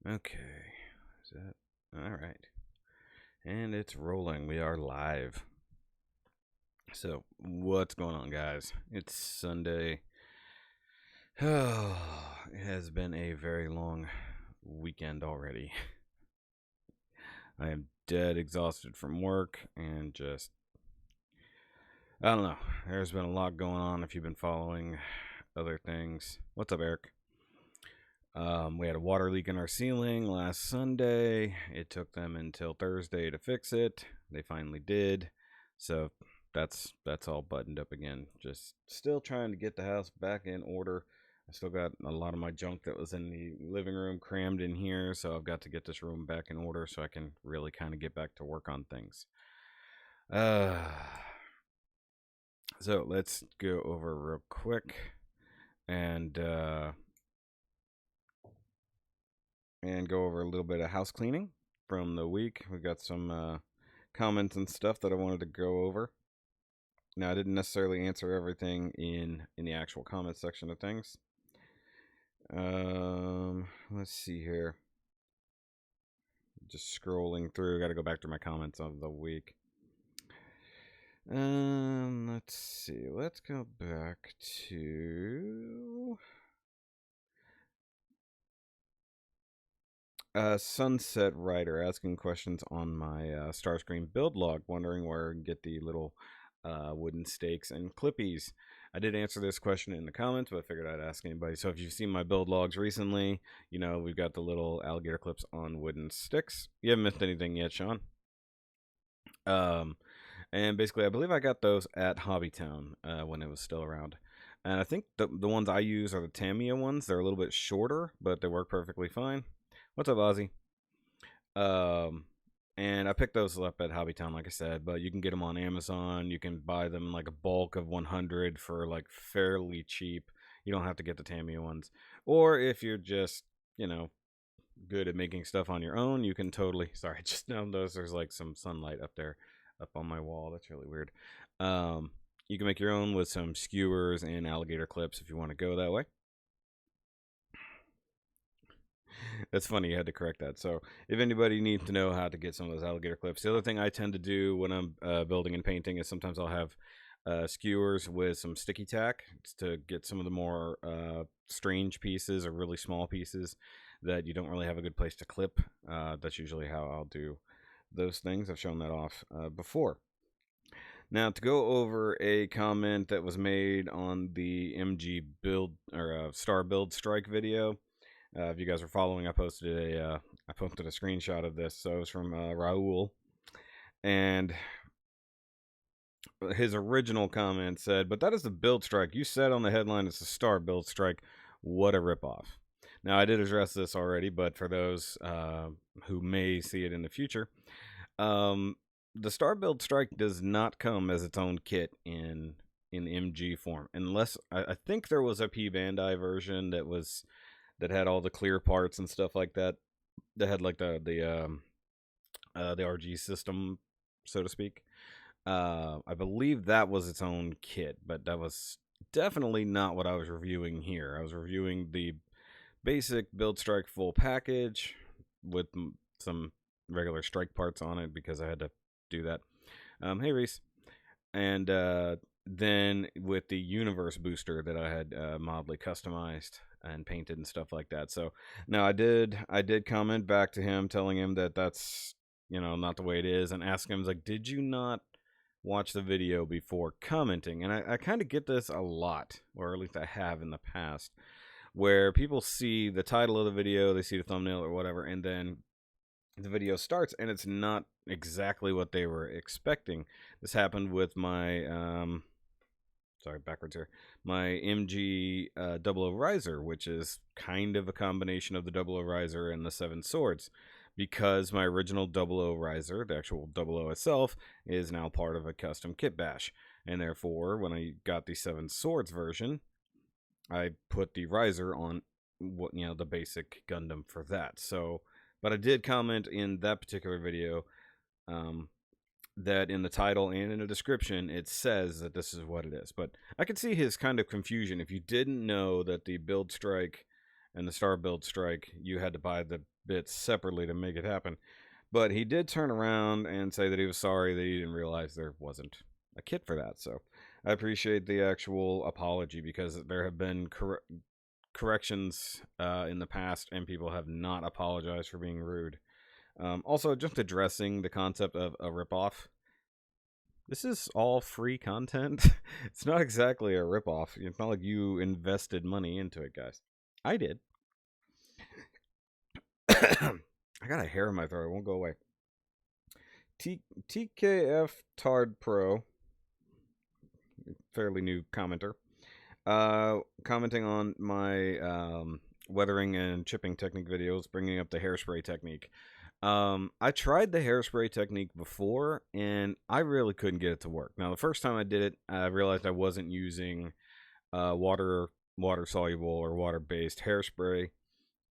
Okay. Is that all right? And it's rolling. We are live. So, what's going on, guys? It's Sunday. Oh, it has been a very long weekend already. I am dead exhausted from work and just, I don't know. There's been a lot going on if you've been following other things. What's up, Eric? We had a water leak in our ceiling last Sunday. It took them until Thursday to fix it. They finally did. So that's all buttoned up again. Just still trying to get the house back in order. I still got a lot of my junk that was in the living room crammed in here, so I've got to get this room back in order so I can really kind of get back to work on things. Uh so let's go over real quick and go over a little bit of house cleaning from the week. We got some comments and stuff that I wanted to go over. Now, I didn't necessarily answer everything in the actual comment section of things. Let's see here. Just scrolling through. Got to go back to my comments of the week. Let's see. Let's go back to Sunset Rider asking questions on my Starscream build log, wondering where I can get the little wooden stakes and clippies. I did answer this question in the comments, but I figured I'd ask anybody. So if you've seen my build logs recently, you know we've got the little alligator clips on wooden sticks. You haven't missed anything yet, Sean. Um, and basically, I believe I got those at Hobbytown when it was still around. And I think the ones I use are the Tamiya ones. They're a little bit shorter, but they work perfectly fine. What's up, Ozzy? Um, and I picked those up at Hobbytown, like I said, but you can get them on Amazon. You can buy them in like a bulk of 100 for like fairly cheap. You don't have to get the Tamiya ones. Or if you're just, you know, good at making stuff on your own, you can totally. Sorry, I just now noticed there's like some sunlight up there, up on my wall. That's really weird. You can make your own with some skewers and alligator clips if you want to go that way. That's funny. You had to correct that. So, if anybody needs to know how to get some of those alligator clips, the other thing I tend to do when I'm building and painting is sometimes I'll have skewers with some sticky tack to get some of the more strange pieces or really small pieces that you don't really have a good place to clip. That's usually how I'll do those things. I've shown that off before. Now, to go over a comment that was made on the MG build or Star Build Strike video. If you guys are following, I posted a screenshot of this. So it was from Raul, and his original comment said, "But that is the build strike. You said on the headline it's a Star Build Strike. What a ripoff." Now I did address this already, but for those who may see it in the future, the Star Build Strike does not come as its own kit in MG form, unless I think there was a P Bandai version that had all the clear parts and stuff like that. That had like the RG system, so to speak. I believe that was its own kit, but that was definitely not what I was reviewing here. I was reviewing the basic Build Strike full package with some regular strike parts on it because I had to do that. Hey Reese, and then with the universe booster that I had mildly customized and painted and stuff like that. So now I did comment back to him telling him that that's not the way it is, and ask him like, did you not watch the video before commenting? And I kind of get this a lot, or at least I have in the past, where people see the title of the video, they see the thumbnail or whatever, and then the video starts and it's not exactly what they were expecting. This happened with my sorry, backwards here. My MG 00 Riser, which is kind of a combination of the 00 Riser and the Seven Swords, because my original 00 Riser, the actual 00 itself, is now part of a custom kit bash. And therefore, when I got the Seven Swords version, I put the Riser on the basic Gundam for that. So, but I did comment in that particular video that in the title and in the description it says that this is what it is. But I could see his kind of confusion if you didn't know that the Build Strike and the Star Build Strike, you had to buy the bits separately to make it happen. But he did turn around and say that he was sorry that he didn't realize there wasn't a kit for that. So I appreciate the actual apology, because there have been corrections in the past, and people have not apologized for being rude. Also, just addressing the concept of a ripoff. This is all free content. It's not exactly a ripoff. It's not like you invested money into it, guys. I did. I got a hair in my throat. It won't go away. TKF Tard Pro, fairly new commenter, commenting on my weathering and chipping technique videos, bringing up the hairspray technique. I tried the hairspray technique before, and I really couldn't get it to work. Now, the first time I did it, I realized I wasn't using water soluble or water based hairspray.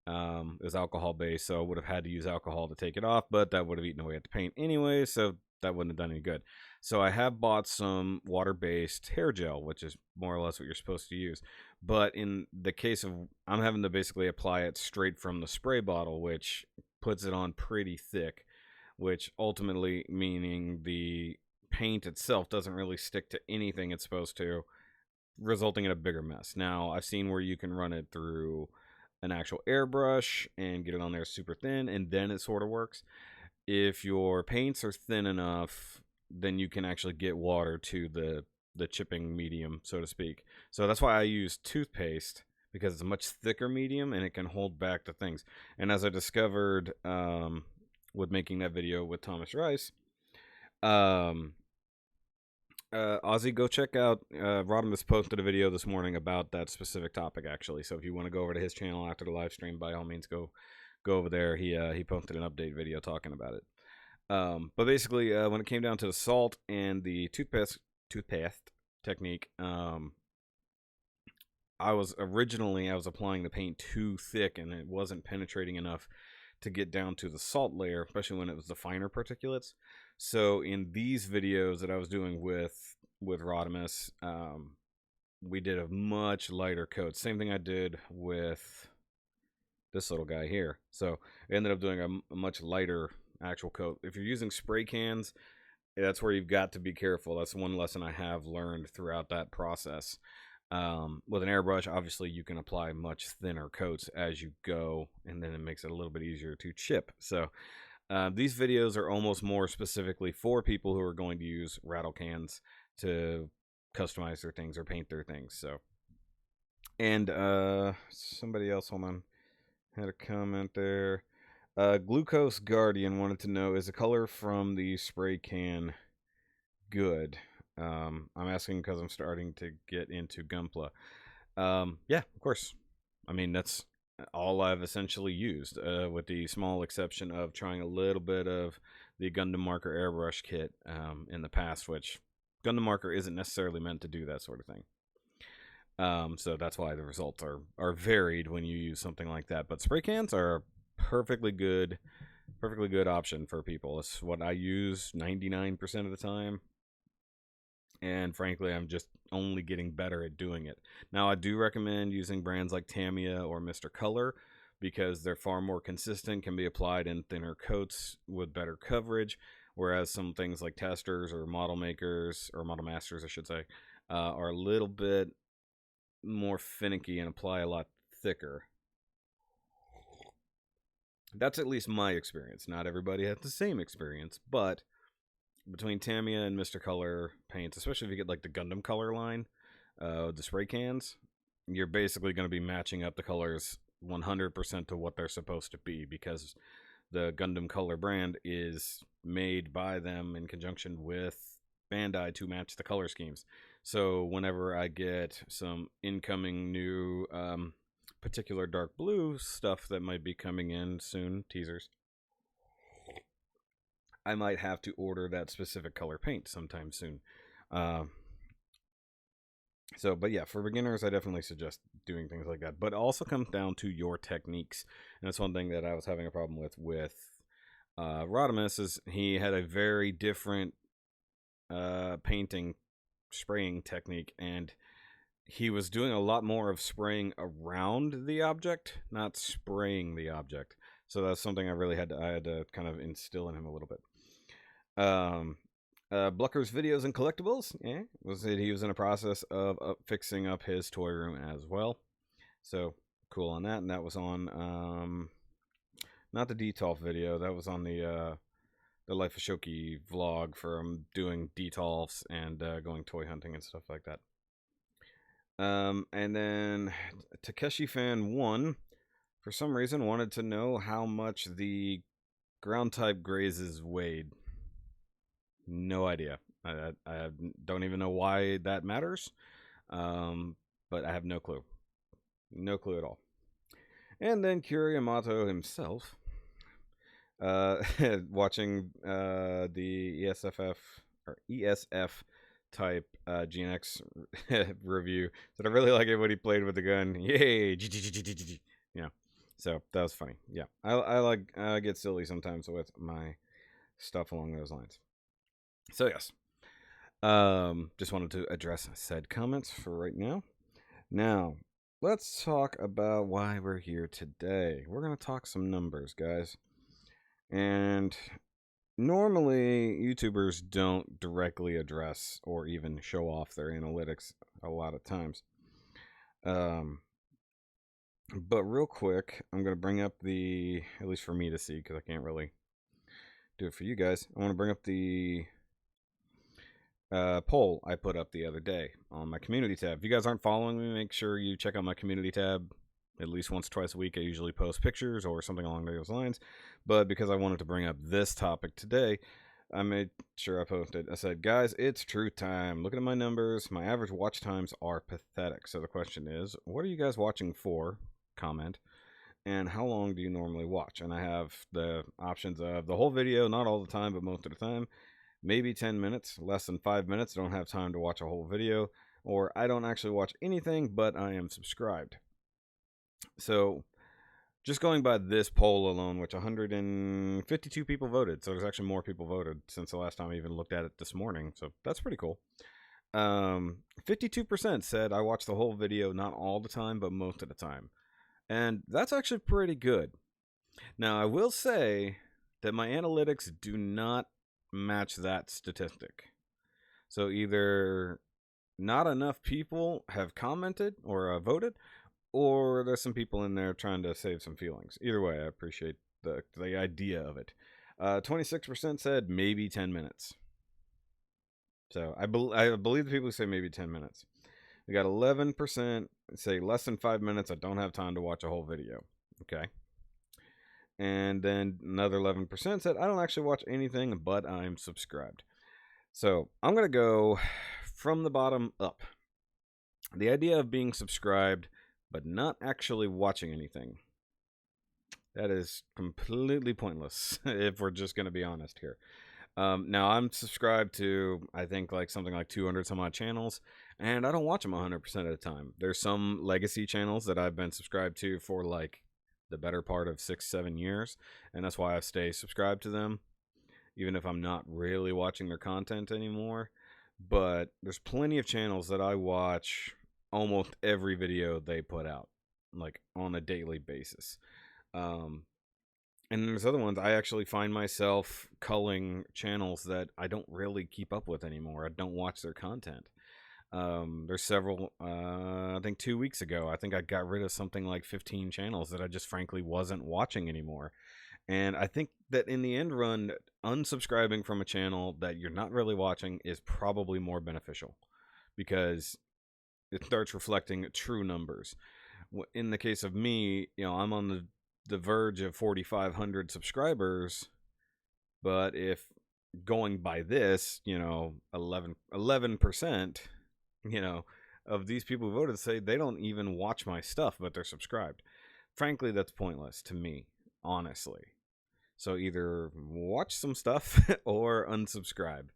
It was alcohol based, so I would have had to use alcohol to take it off, but that would have eaten away at the paint anyway, so that wouldn't have done any good. So I have bought some water based hair gel, which is more or less what you're supposed to use. But in the case of, I'm having to basically apply it straight from the spray bottle, which puts it on pretty thick, which ultimately meaning the paint itself doesn't really stick to anything it's supposed to, resulting in a bigger mess. Now, I've seen where you can run it through an actual airbrush and get it on there super thin, and then it sort of works. If your paints are thin enough, then you can actually get water to the chipping medium, so to speak. So that's why I use toothpaste, because it's a much thicker medium and it can hold back the things. And as I discovered with making that video with Thomas Rice, Ozzy, go check out Rodimus posted a video this morning about that specific topic, actually. So if you want to go over to his channel after the live stream, by all means go over there. He posted an update video talking about it. But basically, when it came down to the salt and the toothpaste technique, I was applying the paint too thick, and it wasn't penetrating enough to get down to the salt layer, especially when it was the finer particulates. So in these videos that I was doing with Rodimus, we did a much lighter coat. Same thing I did with this little guy here. So I ended up doing a much lighter actual coat. If you're using spray cans, that's where you've got to be careful. That's one lesson I have learned throughout that process. With an airbrush, obviously you can apply much thinner coats as you go, and then it makes it a little bit easier to chip. So these videos are almost more specifically for people who are going to use rattle cans to customize their things or paint their things. So, and somebody else, hold on, had a comment there. Glucose Guardian wanted to know, is the color from the spray can good? I'm asking because I'm starting to get into Gunpla. Yeah, of course. I mean, that's all I've essentially used, with the small exception of trying a little bit of the Gundam Marker airbrush kit in the past, which Gundam Marker isn't necessarily meant to do that sort of thing. So that's why the results are varied when you use something like that. But spray cans are a perfectly good option for people. It's what I use 99% of the time. And frankly, I'm just only getting better at doing it. Now, I do recommend using brands like Tamiya or Mr. Color, because they're far more consistent, can be applied in thinner coats with better coverage, whereas some things like Testers or Model Makers, or Model Masters, I should say, are a little bit more finicky and apply a lot thicker. That's at least my experience. Not everybody has the same experience, but between Tamiya and Mr. Color paints, especially if you get like the Gundam Color line, the spray cans, you're basically going to be matching up the colors 100% to what they're supposed to be, because the Gundam Color brand is made by them in conjunction with Bandai to match the color schemes. So whenever I get some incoming new particular dark blue stuff that might be coming in soon, teasers, I might have to order that specific color paint sometime soon. But yeah, for beginners, I definitely suggest doing things like that. But it also comes down to your techniques. And that's one thing that I was having a problem with Rodimus, is he had a very different spraying technique, and he was doing a lot more of spraying around the object, not spraying the object. So that's something I had to kind of instill in him a little bit. Blucker's videos and collectibles. Yeah, he was in a process of fixing up his toy room as well. So cool on that. And that was on not the Detolf video. That was on the Life of Shoky vlog from doing Detolfs and going toy hunting and stuff like that. And then Takeshi Fan 1, for some reason, wanted to know how much the ground type grazes weighed. No idea. I don't even know why that matters. But I have no clue. No clue at all. And then Kuriyamato himself, watching the ESF type GNX review, that I really like it when he played with the gun. Yay! Yeah. So that was funny. Yeah, I get silly sometimes with my stuff along those lines. So yes, just wanted to address said comments for right now. Now, let's talk about why we're here today. We're going to talk some numbers, guys. And normally, YouTubers don't directly address or even show off their analytics a lot of times. But real quick, I'm going to bring up at least for me to see, because I can't really do it for you guys. I want to bring up the poll I put up the other day on my community tab. If you guys aren't following me, make sure you check out my community tab at least once or twice a week. I usually post pictures or something along those lines. But because I wanted to bring up this topic today, I made sure I posted. I said, guys, it's truth time. Looking at my numbers, my average watch times are pathetic. So the question is, what are you guys watching for? Comment. And how long do you normally watch? And I have the options of the whole video, not all the time, but most of the time. Maybe 10 minutes, less than 5 minutes, don't have time to watch a whole video, or I don't actually watch anything, but I am subscribed. So, just going by this poll alone, which 152 people voted, so there's actually more people voted since the last time I even looked at it this morning, so that's pretty cool. 52% said I watch the whole video, not all the time, but most of the time. And that's actually pretty good. Now, I will say that my analytics do not match that statistic. So either not enough people have commented or voted, or there's some people in there trying to save some feelings. Either way, I appreciate the idea of it. 26% said maybe 10 minutes. So I believe the people who say maybe 10 minutes. We got 11% say less than 5 minutes. I don't have time to watch a whole video. Okay. And then another 11% said, I don't actually watch anything, but I'm subscribed. So I'm going to go from the bottom up. The idea of being subscribed, but not actually watching anything, that is completely pointless, if we're just going to be honest here. Now, I'm subscribed to, I think, like something like 200 some odd channels, and I don't watch them 100% of the time. There's some legacy channels that I've been subscribed to for like the better part of 6-7 years, and that's why I stay subscribed to them, even if I'm not really watching their content anymore. But there's plenty of channels that I watch almost every video they put out, like on a daily basis. And there's other ones I actually find myself culling channels that I don't really keep up with anymore. I don't watch their content. There's several, I think 2 weeks ago, I think I got rid of something like 15 channels that I just frankly wasn't watching anymore. And I think that in the end run, unsubscribing from a channel that you're not really watching is probably more beneficial, because it starts reflecting true numbers. In the case of me, I'm on the verge of 4,500 subscribers, but if going by this, 11%, of these people who voted say they don't even watch my stuff, but they're subscribed. Frankly, that's pointless to me, honestly. So either watch some stuff or unsubscribe.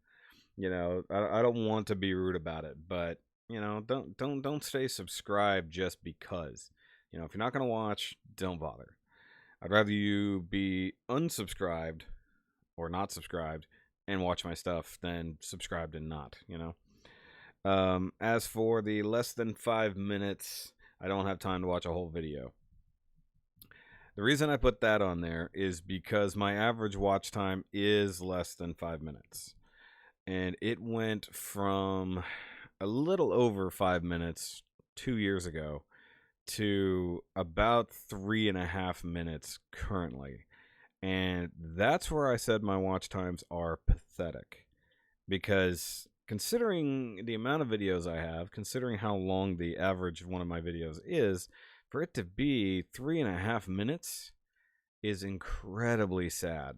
I don't want to be rude about it, but don't stay subscribed just because. If you're not gonna watch, don't bother. I'd rather you be unsubscribed or not subscribed and watch my stuff than subscribed and not. As for the less than 5 minutes, I don't have time to watch a whole video. The reason I put that on there is because my average watch time is less than 5 minutes. And it went from a little over 5 minutes 2 years ago to about 3.5 minutes currently. And that's where I said my watch times are pathetic. Because considering the amount of videos I have, considering how long the average of one of my videos is, for it to be 3.5 minutes is incredibly sad.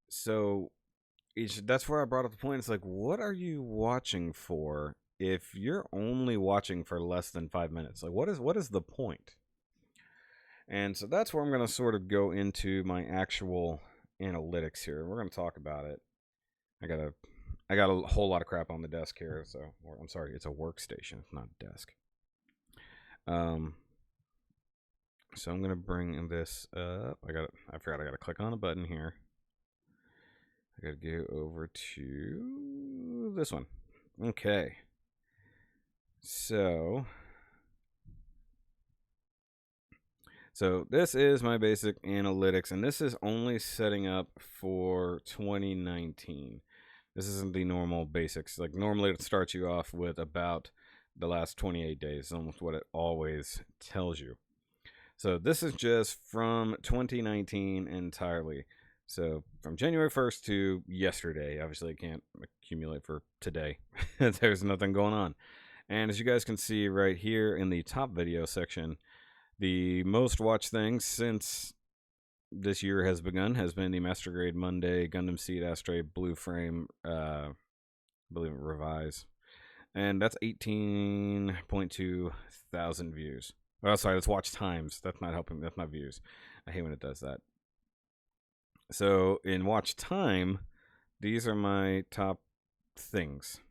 So that's where I brought up the point. It's like, what are you watching for if you're only watching for less than 5 minutes? Like, what is the point? And so that's where I'm going to sort of go into my actual analytics here. We're going to talk about it. I got a whole lot of crap on the desk here, so I'm sorry, it's a workstation, it's not a desk. So I'm gonna bring this up. I forgot I gotta click on a button here. I gotta go over to this one. Okay. So this is my basic analytics, and this is only setting up for 2019. This isn't the normal basics. Like, normally it starts you off with about the last 28 days, almost what it always tells you. So this is just from 2019 entirely. So from January 1st to yesterday. Obviously, I can't accumulate for today. There's nothing going on. And as you guys can see right here in the top video section, the most watched things since this year has begun has been the Master Grade Monday Gundam Seed Astray Blue Frame, I believe it Revise. And that's 18.2 thousand views. Oh, sorry, that's watch times. That's not helping. That's not views. I hate when it does that. So in watch time, these are my top things.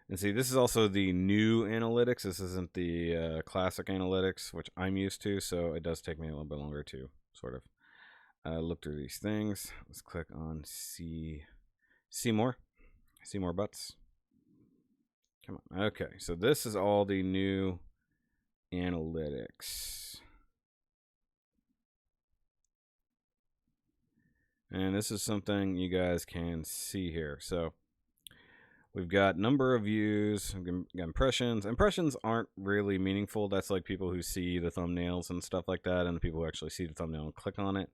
And see, this is also the new analytics. This isn't the classic analytics, which I'm used to. So it does take me a little bit longer to sort of look through these things. Let's click on see more butts. Come on. Okay, so this is all the new analytics. And this is something you guys can see here. So we've got number of views, we've got impressions. Impressions aren't really meaningful. That's like people who see the thumbnails and stuff like that, and the people who actually see the thumbnail and click on it.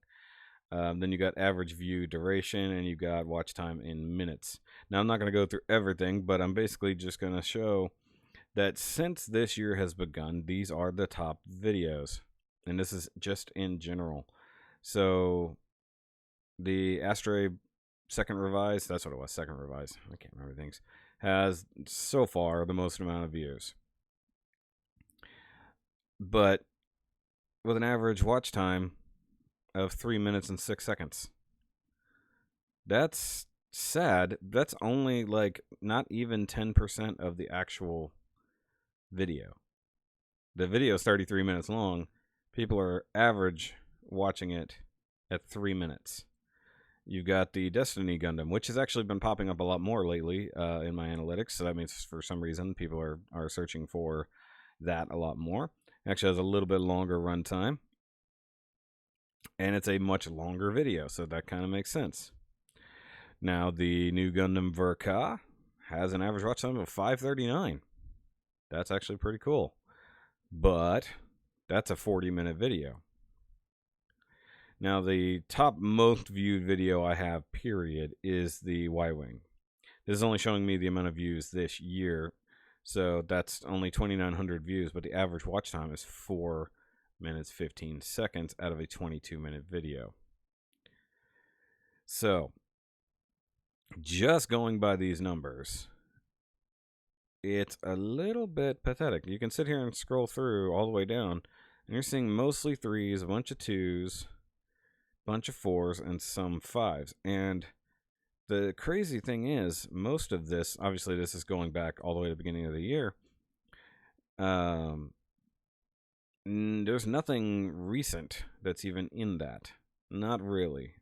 Then you got average view duration, and you got watch time in minutes. Now, I'm not going to go through everything, but I'm basically just going to show that since this year has begun, these are the top videos. And this is just in general. So the Astray second revise, that's what it was, second revise, I can't remember things, has so far the most amount of views. But with an average watch time of 3 minutes and 6 seconds. That's sad. That's only like not even 10% of the actual video. The video is 33 minutes long. People are average watching it at 3 minutes. You've got the Destiny Gundam, which has actually been popping up a lot more lately in my analytics. So that means for some reason people are searching for that a lot more. It actually has a little bit longer runtime. And it's a much longer video, so that kind of makes sense. Now, the new Gundam Verka has an average watch time of 5:39. That's actually pretty cool. But that's a 40-minute video. Now, the top most viewed video I have, period, is the Y-Wing. This is only showing me the amount of views this year, so that's only 2,900 views, but the average watch time is 4 minutes 15 seconds out of a 22-minute video. So, just going by these numbers, it's a little bit pathetic. You can sit here and scroll through all the way down, and you're seeing mostly 3s, a bunch of 2s, a bunch of 4s, and some 5s. And the crazy thing is, most of this, obviously this is going back all the way to the beginning of the year, there's nothing recent that's even in that. Not really.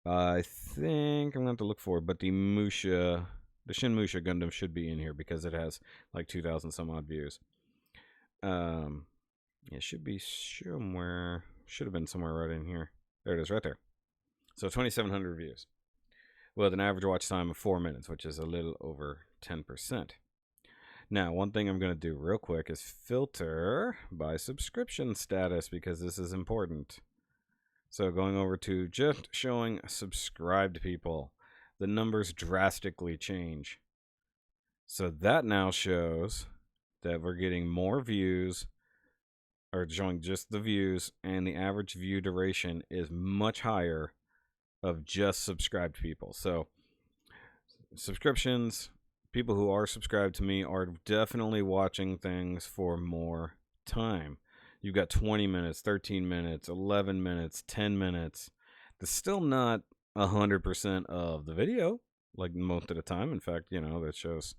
I think I'm going to have to look for it, but the Shin Musha Gundam should be in here because it has like 2,000 some odd views. It should be somewhere. Should have been somewhere right in here. There it is, right there. So 2,700 views with an average watch time of 4 minutes, which is a little over 10%. Now, one thing I'm going to do real quick is filter by subscription status because this is important. So going over to just showing subscribed people, the numbers drastically change. So that now shows that we're getting more views, or showing just the views, and the average view duration is much higher of just subscribed people. So subscriptions, people who are subscribed to me are definitely watching things for more time. You've got 20 minutes, 13 minutes, 11 minutes, 10 minutes. That's still not 100% of the video, like most of the time. In fact, that shows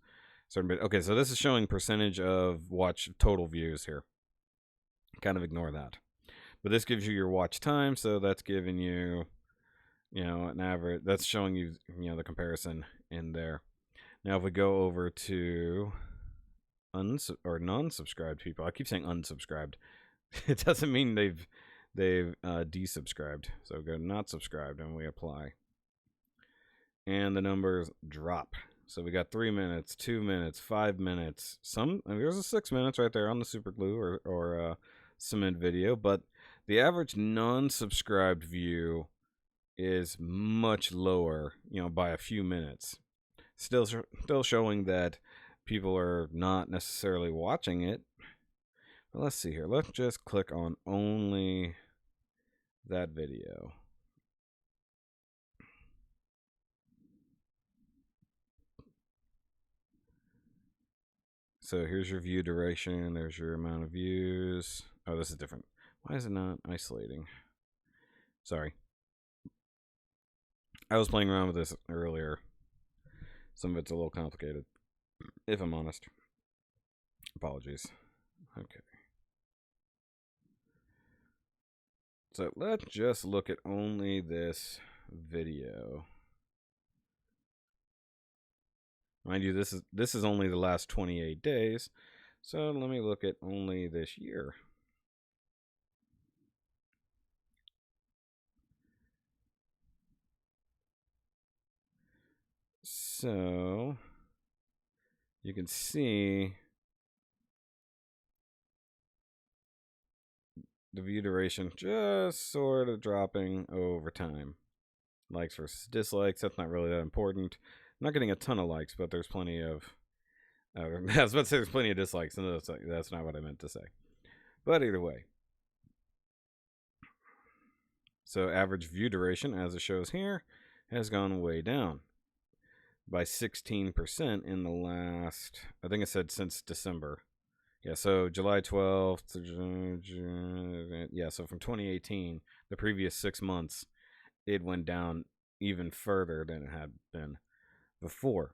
certain bit. Okay, so this is showing percentage of watch total views here. Kind of ignore that. But this gives you your watch time, so that's giving you, an average. That's showing you, the comparison in there. Now, if we go over to non-subscribed people, I keep saying unsubscribed. It doesn't mean they've desubscribed. So go not subscribed and we apply. And the numbers drop. So we got 3 minutes, 2 minutes, 5 minutes. There's a 6 minutes right there on the super glue or cement video. But the average non-subscribed view is much lower, by a few minutes. Still showing that people are not necessarily watching it. But let's see here. Let's just click on only that video. So here's your view duration. There's your amount of views. Oh, this is different. Why is it not isolating? Sorry. I was playing around with this earlier. Some of it's a little complicated, if I'm honest. Apologies. Okay. So let's just look at only this video. Mind you, this is only the last 28 days. So let me look at only this year. So you can see the view duration just sort of dropping over time. Likes versus dislikes, that's not really that important. I'm not getting a ton of likes, but there's plenty of... I was about to say there's plenty of dislikes, and that's not what I meant to say. But either way. So average view duration, as it shows here, has gone way down by 16% in the last, I think I said since December. Yeah, so July 12th to June, yeah, so from 2018, the previous 6 months, it went down even further than it had been before.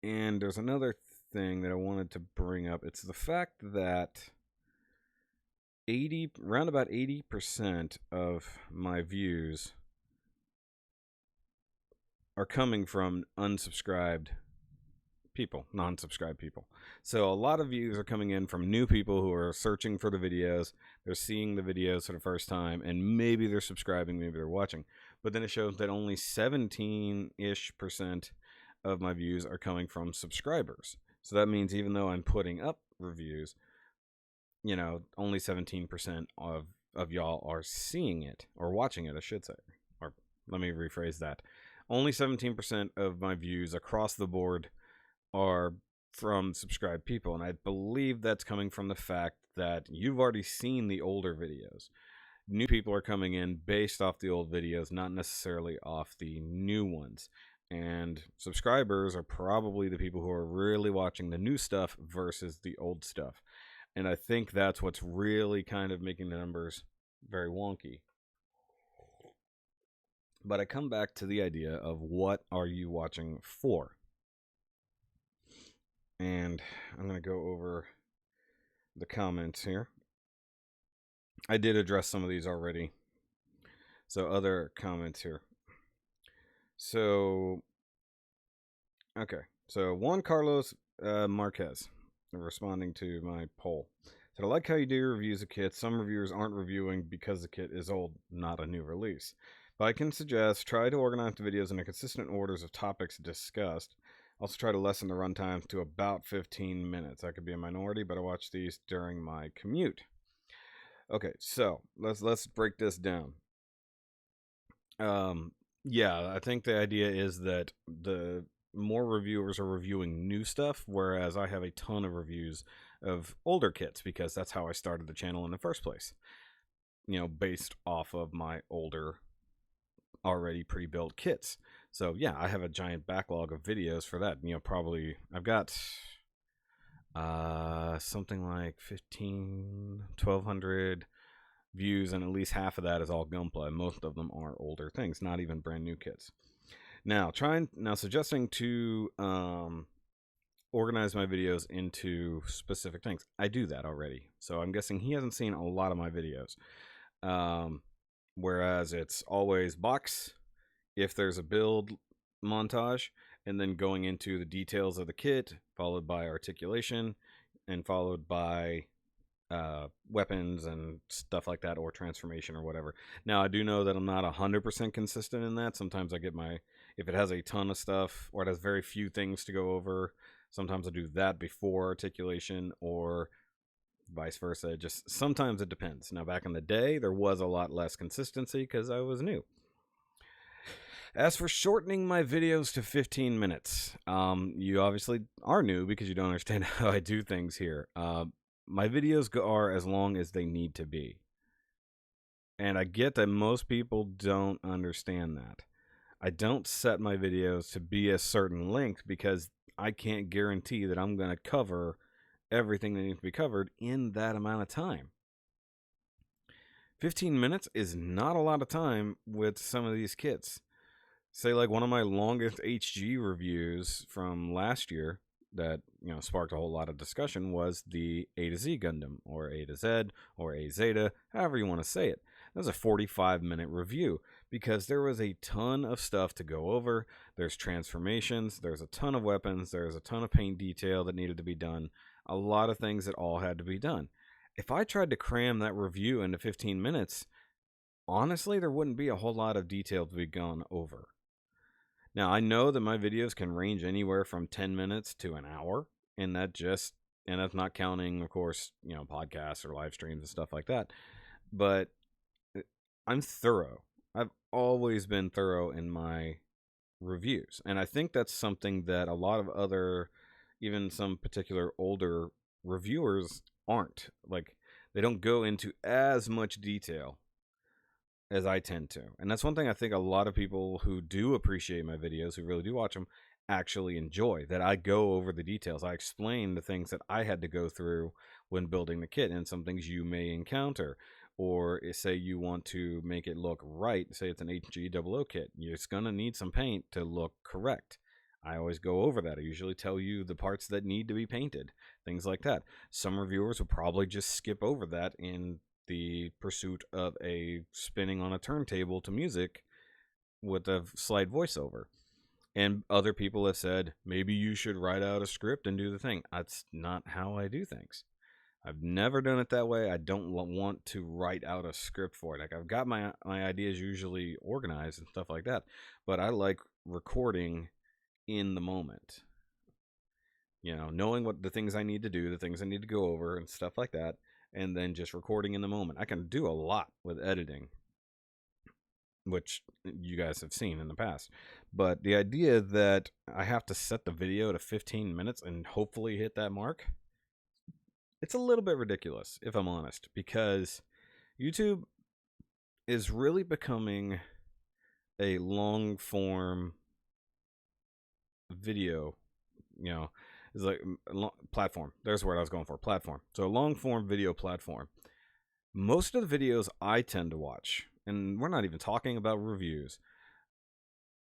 And there's another thing that I wanted to bring up. It's the fact that around about 80% of my views are coming from unsubscribed people, non-subscribed people. So a lot of views are coming in from new people who are searching for the videos. They're seeing the videos for the first time, and maybe they're subscribing, maybe they're watching. But then it shows that only 17-ish% of my views are coming from subscribers. So that means even though I'm putting up reviews, only 17% of y'all are seeing it, or watching it, I should say. Or let me rephrase that. Only 17% of my views across the board are from subscribed people, and I believe that's coming from the fact that you've already seen the older videos. New people are coming in based off the old videos, not necessarily off the new ones. And subscribers are probably the people who are really watching the new stuff versus the old stuff. And I think that's what's really kind of making the numbers very wonky. But I come back to the idea of what are you watching for? And I'm going to go over the comments here. I did address some of these already. So other comments here. So, okay. So Juan Carlos Marquez, responding to my poll, Said, I like how you do your reviews of kits. Some reviewers aren't reviewing because the kit is old, not a new release. But I can suggest try to organize the videos in a consistent orders of topics discussed. Also try to lessen the runtime to about 15 minutes. I could be a minority, but I watch these during my commute. Okay, so let's break this down. Yeah, I think the idea is that the more reviewers are reviewing new stuff, whereas I have a ton of reviews of older kits because that's how I started the channel in the first place. You know, based off of my older, already pre-built kits. So yeah, I have a giant backlog of videos for that. You know, probably I've got something like 1,200 views, and at least half of that is all gunplay. Most of them are older things, not even brand new kits. Now, suggesting to organize my videos into specific things. I do that already, so I'm guessing he hasn't seen a lot of my videos. Whereas it's always box, if there's a build montage, and then going into the details of the kit, followed by articulation, and followed by weapons and stuff like that, or transformation or whatever. Now, I do know that I'm not 100% consistent in that. Sometimes I get if it has a ton of stuff or it has very few things to go over, sometimes I do that before articulation, or vice versa. Just sometimes it depends. Now, back in the day, there was a lot less consistency because I was new. As for shortening my videos to 15 minutes, you obviously are new because you don't understand how I do things here. My videos are as long as they need to be. And I get that most people don't understand that. I don't set my videos to be a certain length because I can't guarantee that I'm going to cover everything that needs to be covered in that amount of time. 15 minutes is not a lot of time with some of these kits. Say like one of my longest HG reviews from last year that, you know, sparked a whole lot of discussion was the A to Z Gundam, or A to Z, or A Zeta, however you want to say it. That was a 45-minute review because there was a ton of stuff to go over. There's transformations, there's a ton of weapons, there's a ton of paint detail that needed to be done, a lot of things that all had to be done. If I tried to cram that review into 15 minutes, honestly, there wouldn't be a whole lot of detail to be gone over. Now, I know that my videos can range anywhere from 10 minutes to an hour, and that's not counting, of course, you know, podcasts or live streams and stuff like that. But I'm thorough. I've always been thorough in my reviews, and I think that's something that a lot of other, even some particular older reviewers aren't. Like, they don't go into as much detail as I tend to. And that's one thing I think a lot of people who do appreciate my videos, who really do watch them, actually enjoy. That I go over the details. I explain the things that I had to go through when building the kit and some things you may encounter. Or say you want to make it look right, say it's an HG00 kit. You're just going to need some paint to look correct. I always go over that. I usually tell you the parts that need to be painted, things like that. Some reviewers will probably just skip over that in the pursuit of a spinning on a turntable to music with a slight voiceover. And other people have said, maybe you should write out a script and do the thing. That's not how I do things. I've never done it that way. I don't want to write out a script for it. Like, I've got my ideas usually organized and stuff like that, but I like recording in the moment. You know, knowing what the things I need to do, the things I need to go over and stuff like that, and then just recording in the moment. I can do a lot with editing, which you guys have seen in the past. But the idea that I have to set the video to 15 minutes and hopefully hit that mark, it's a little bit ridiculous, if I'm honest, because YouTube is really becoming a long-form video, you know, it's like platform. There's the word I was going for, platform. So a long-form video platform. Most of the videos I tend to watch, and we're not even talking about reviews,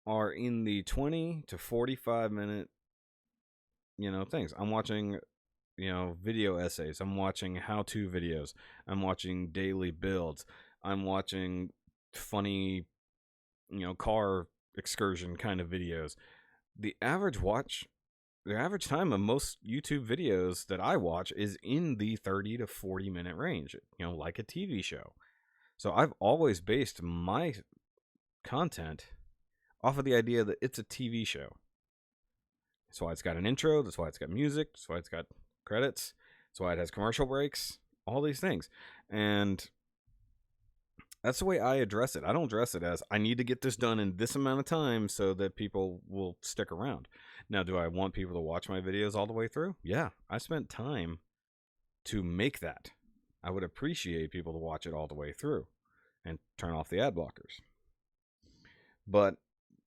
are in the 20 to 45 minute, you know, things. I'm watching, you know, video essays. I'm watching how-to videos. I'm watching daily builds. I'm watching funny, you know, car excursion kind of videos. The average watch the average time of most YouTube videos that I watch is in the 30 to 40 minute range, like a TV show. So I've always based my content off of the idea that it's a TV show. That's why it's got an intro. That's why it's got music. That's why it's got credits. That's why it has commercial breaks. All these things. And that's the way I address it. I don't address it as I need to get this done in this amount of time so that people will stick around. Now, do I want people to watch my videos all the way through? Yeah, I spent time to make that. I would appreciate people to watch it all the way through and turn off the ad blockers. But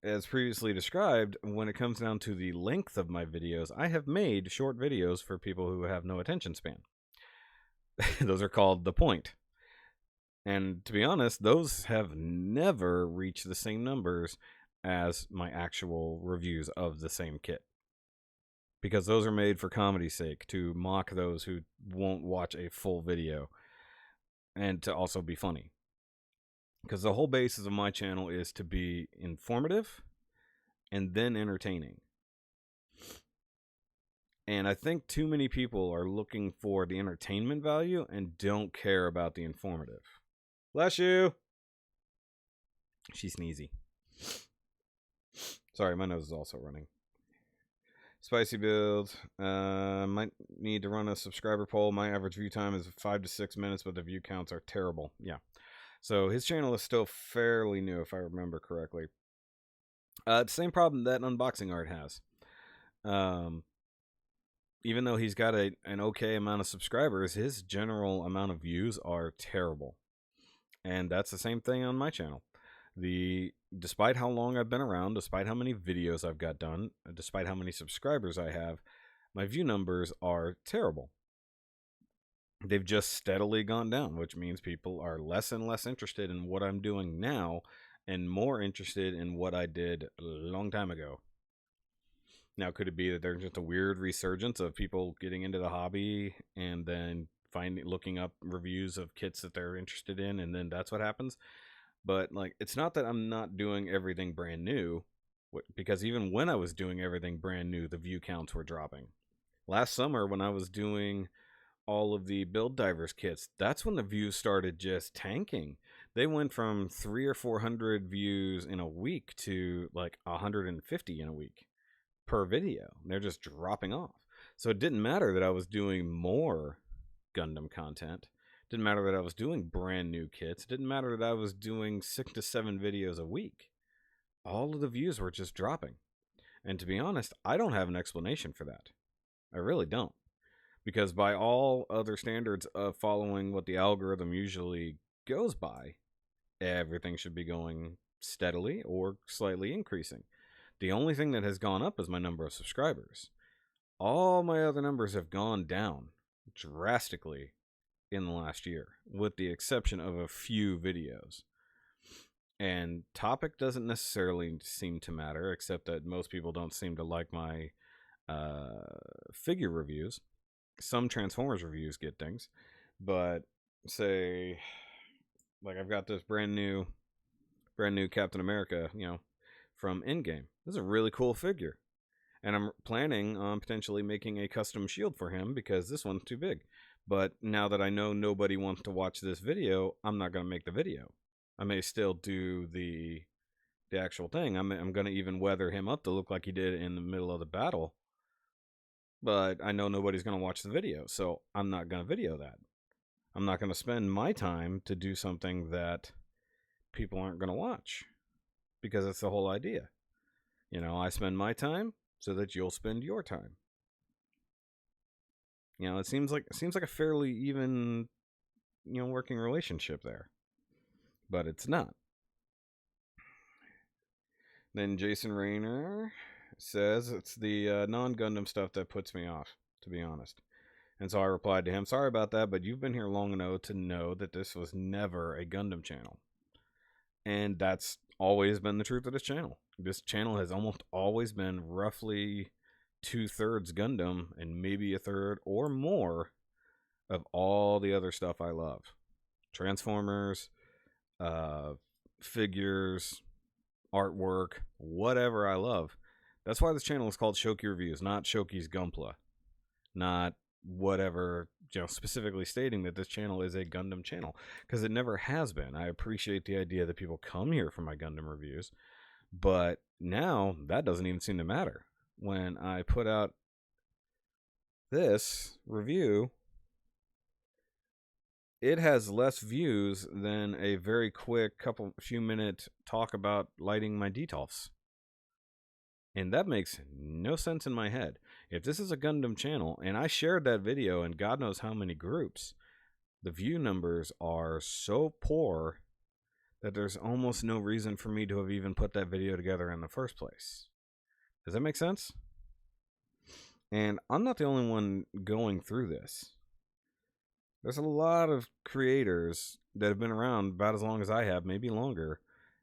as previously described, when it comes down to the length of my videos, I have made short videos for people who have no attention span. Those are called The Point. And to be honest, those have never reached the same numbers as my actual reviews of the same kit. Because those are made for comedy's sake, to mock those who won't watch a full video, and to also be funny. Because the whole basis of my channel is to be informative and then entertaining. And I think too many people are looking for the entertainment value and don't care about the informative. Bless you. She's sneezy. Sorry, my nose is also running. Spicy build. Might need to run a subscriber poll. My average view time is 5 to 6 minutes, but the view counts are terrible. Yeah. So his channel is still fairly new, if I remember correctly. Same problem that Unboxing Art has. Even though he's got an okay amount of subscribers, his general amount of views are terrible. And that's the same thing on my channel. Despite how long I've been around, despite how many videos I've got done, despite how many subscribers I have, my view numbers are terrible. They've just steadily gone down, which means people are less and less interested in what I'm doing now and more interested in what I did a long time ago. Now, could it be that there's just a weird resurgence of people getting into the hobby and then looking up reviews of kits that they're interested in, and then that's what happens? But it's not that I'm not doing everything brand new, because even when I was doing everything brand new, the view counts were dropping. Last summer, when I was doing all of the Build Divers kits, that's when the views started just tanking. They went from 300 or 400 views in a week to 150 in a week per video. They're just dropping off. So it didn't matter that I was doing more Gundam content. It didn't matter that I was doing brand new kits. It didn't matter that I was doing 6 to 7 videos a week. All of the views were just dropping. And to be honest, I don't have an explanation for that. I really don't. Because by all other standards of following what the algorithm usually goes by, everything should be going steadily or slightly increasing. The only thing that has gone up is my number of subscribers. All my other numbers have gone down drastically in the last year, with the exception of a few videos. And topic doesn't necessarily seem to matter, except that most people don't seem to like my figure reviews. Some Transformers reviews get things, but say, I've got this brand new Captain America, from Endgame. This is a really cool figure, and I'm planning on potentially making a custom shield for him because this one's too big. But now that I know nobody wants to watch this video, I'm not going to make the video. I may still do the actual thing. I'm going to even weather him up to look like he did in the middle of the battle. But I know nobody's going to watch the video, so I'm not going to video that. I'm not going to spend my time to do something that people aren't going to watch, because that's the whole idea. I spend my time so that you'll spend your time. It seems like a fairly even, working relationship there, but it's not. Then Jason Rayner says it's the non-Gundam stuff that puts me off, to be honest. And so I replied to him, sorry about that, but you've been here long enough to know that this was never a Gundam channel. And that's always been the truth of this channel. This channel has almost always been roughly 2/3 Gundam and maybe 1/3 or more of all the other stuff I love. Transformers, figures, artwork, whatever I love. That's why this channel is called Shoky Reviews, not Shoky's Gunpla. Not whatever, specifically stating that this channel is a Gundam channel, because it never has been. I appreciate the idea that people come here for my Gundam reviews, but now that doesn't even seem to matter. When I put out this review, it has less views than a very quick few minute talk about lighting my detolfs. And that makes no sense in my head. If this is a Gundam channel, and I shared that video in God knows how many groups, the view numbers are so poor that there's almost no reason for me to have even put that video together in the first place. Does that make sense? And I'm not the only one going through this. There's a lot of creators that have been around about as long as I have, maybe longer,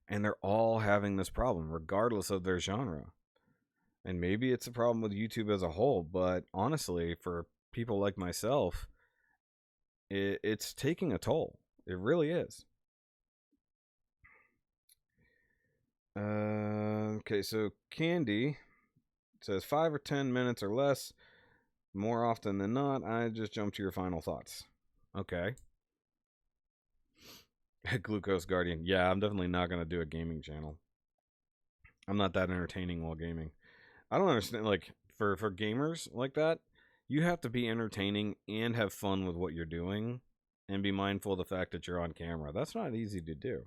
and they're all having this problem, regardless of their genre. And maybe it's a problem with YouTube as a whole, but honestly, for people like myself, it's taking a toll. It really is. Okay, so Candy says 5 or 10 minutes or less. More often than not, I just jump to your final thoughts. Okay. Glucose Guardian. Yeah, I'm definitely not going to do a gaming channel. I'm not that entertaining while gaming. I don't understand, like, for gamers like that, you have to be entertaining and have fun with what you're doing and be mindful of the fact that you're on camera. That's not easy to do.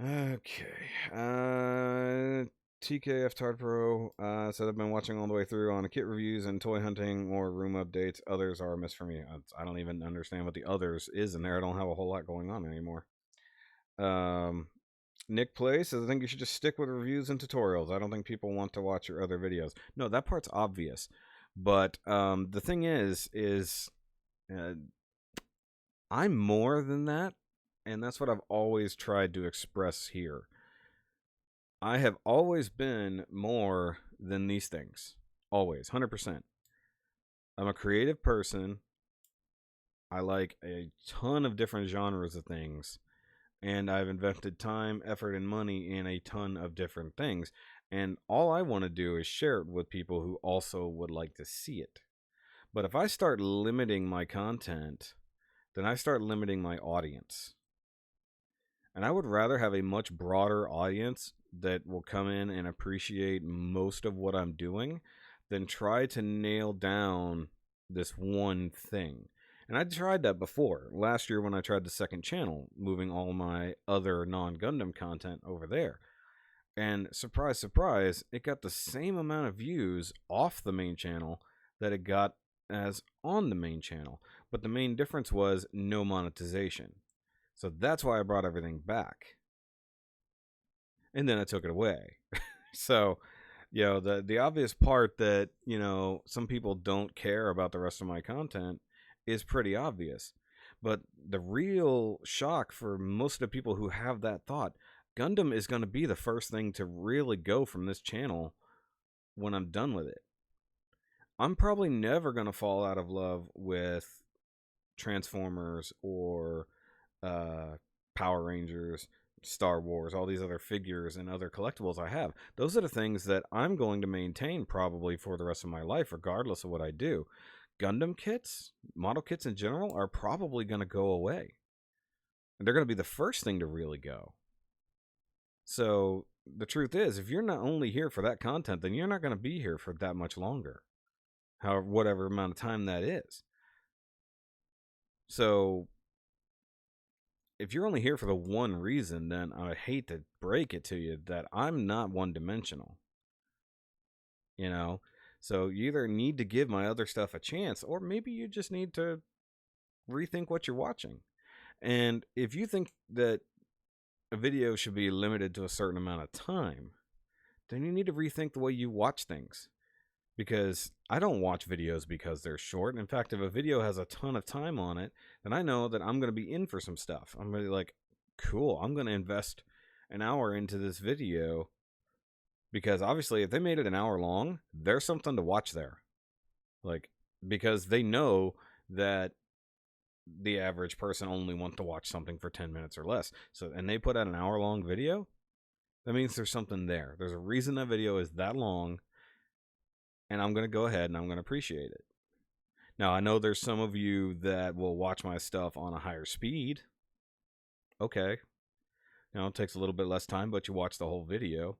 Okay. TKF Tard Pro said, I've been watching all the way through on kit reviews and toy hunting or room updates. Others are a miss for me. I don't even understand what the others is in there. I don't have a whole lot going on anymore. Nick Play says, I think you should just stick with reviews and tutorials. I don't think people want to watch your other videos. No, that part's obvious. But the thing is I'm more than that. And that's what I've always tried to express here. I have always been more than these things. Always. 100%. I'm a creative person. I like a ton of different genres of things. And I've invested time, effort, and money in a ton of different things. And all I want to do is share it with people who also would like to see it. But if I start limiting my content, then I start limiting my audience. And I would rather have a much broader audience that will come in and appreciate most of what I'm doing than try to nail down this one thing. And I tried that before. Last year when I tried the second channel, moving all my other non-Gundam content over there. And surprise, surprise, it got the same amount of views off the main channel that it got as on the main channel. But the main difference was no monetization. So that's why I brought everything back. And then I took it away. So, the obvious part that, some people don't care about the rest of my content is pretty obvious. But the real shock for most of the people who have that thought, Gundam is going to be the first thing to really go from this channel when I'm done with it. I'm probably never going to fall out of love with Transformers or Power Rangers, Star Wars, all these other figures and other collectibles I have. Those are the things that I'm going to maintain probably for the rest of my life, regardless of what I do. Gundam kits, model kits in general, are probably going to go away. And they're going to be the first thing to really go. So the truth is, if you're not only here for that content, then you're not going to be here for that much longer. Whatever amount of time that is. So if you're only here for the one reason, then I hate to break it to you that I'm not one-dimensional. So you either need to give my other stuff a chance, or maybe you just need to rethink what you're watching. And if you think that a video should be limited to a certain amount of time, then you need to rethink the way you watch things. Because I don't watch videos because they're short. In fact, if a video has a ton of time on it, then I know that I'm going to be in for some stuff. I'm going to be like, cool, I'm going to invest an hour into this video. Because obviously, if they made it an hour long, there's something to watch there. Because they know that the average person only wants to watch something for 10 minutes or less. And they put out an hour-long video, That means there's something there. There's a reason that video is that long, and I'm going to go ahead and I'm going to appreciate it. Now, I know there's some of you that will watch my stuff on a higher speed. Okay. It takes a little bit less time, but you watch the whole video,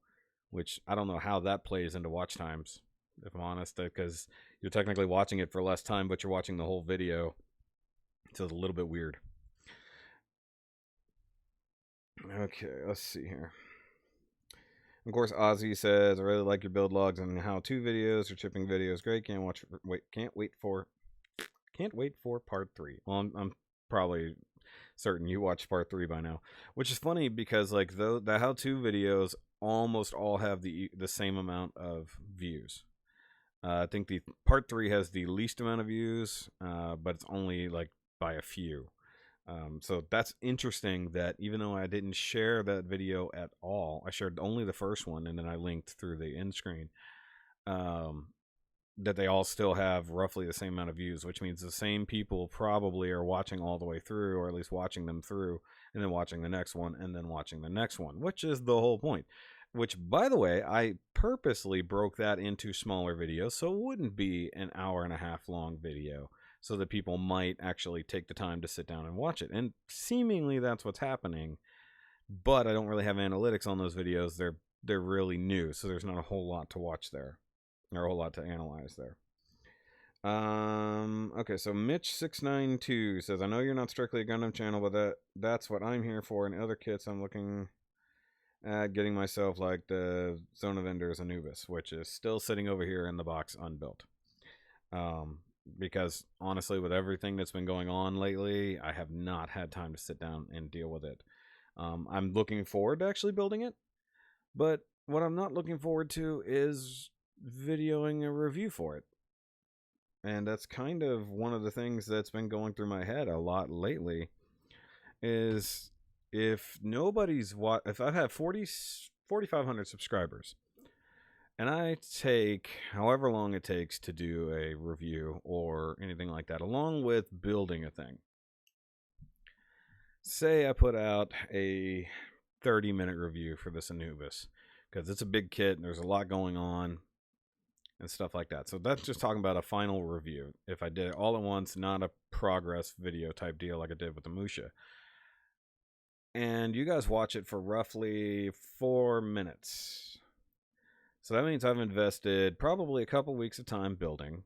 which I don't know how that plays into watch times, if I'm honest, because you're technically watching it for less time, but you're watching the whole video. So it's a little bit weird. Okay, let's see here. Of course, Ozzy says, I really like your build logs and how-to videos or chipping videos. Great. Can't wait for part 3. Well, I'm probably certain you watched part 3 by now, which is funny because like the how-to videos almost all have the same amount of views. I think the part 3 has the least amount of views, but it's only like by a few. So that's interesting that even though I didn't share that video at all, I shared only the first one and then I linked through the end screen, that they all still have roughly the same amount of views, which means the same people probably are watching all the way through, or at least watching them through, and then watching the next one, and then watching the next one, which is the whole point. Which, by the way, I purposely broke that into smaller videos so it wouldn't be an hour-and-a-half long video, so that people might actually take the time to sit down and watch it. And seemingly that's what's happening, but I don't really have analytics on those videos. They're really new, so there's not a whole lot to watch there, or a whole lot to analyze there. Okay, so Mitch692 says, I know you're not strictly a Gundam channel, but that's what I'm here for. And other kits I'm looking at getting myself, like the Zone of Enders Anubis, which is still sitting over here in the box unbuilt. Because honestly, with everything that's been going on lately, I have not had time to sit down and deal with it. I'm looking forward to actually building it, but what I'm not looking forward to is videoing a review for it. And that's kind of one of the things that's been going through my head a lot lately, is if I have 4,500 subscribers, and I take however long it takes to do a review or anything like that, along with building a thing. Say I put out a 30-minute review for this Anubis, because it's a big kit and there's a lot going on and stuff like that. So that's just talking about a final review. If I did it all at once, not a progress video type deal like I did with the Musha. And you guys watch it for roughly 4 minutes. So that means I've invested probably a couple weeks of time building.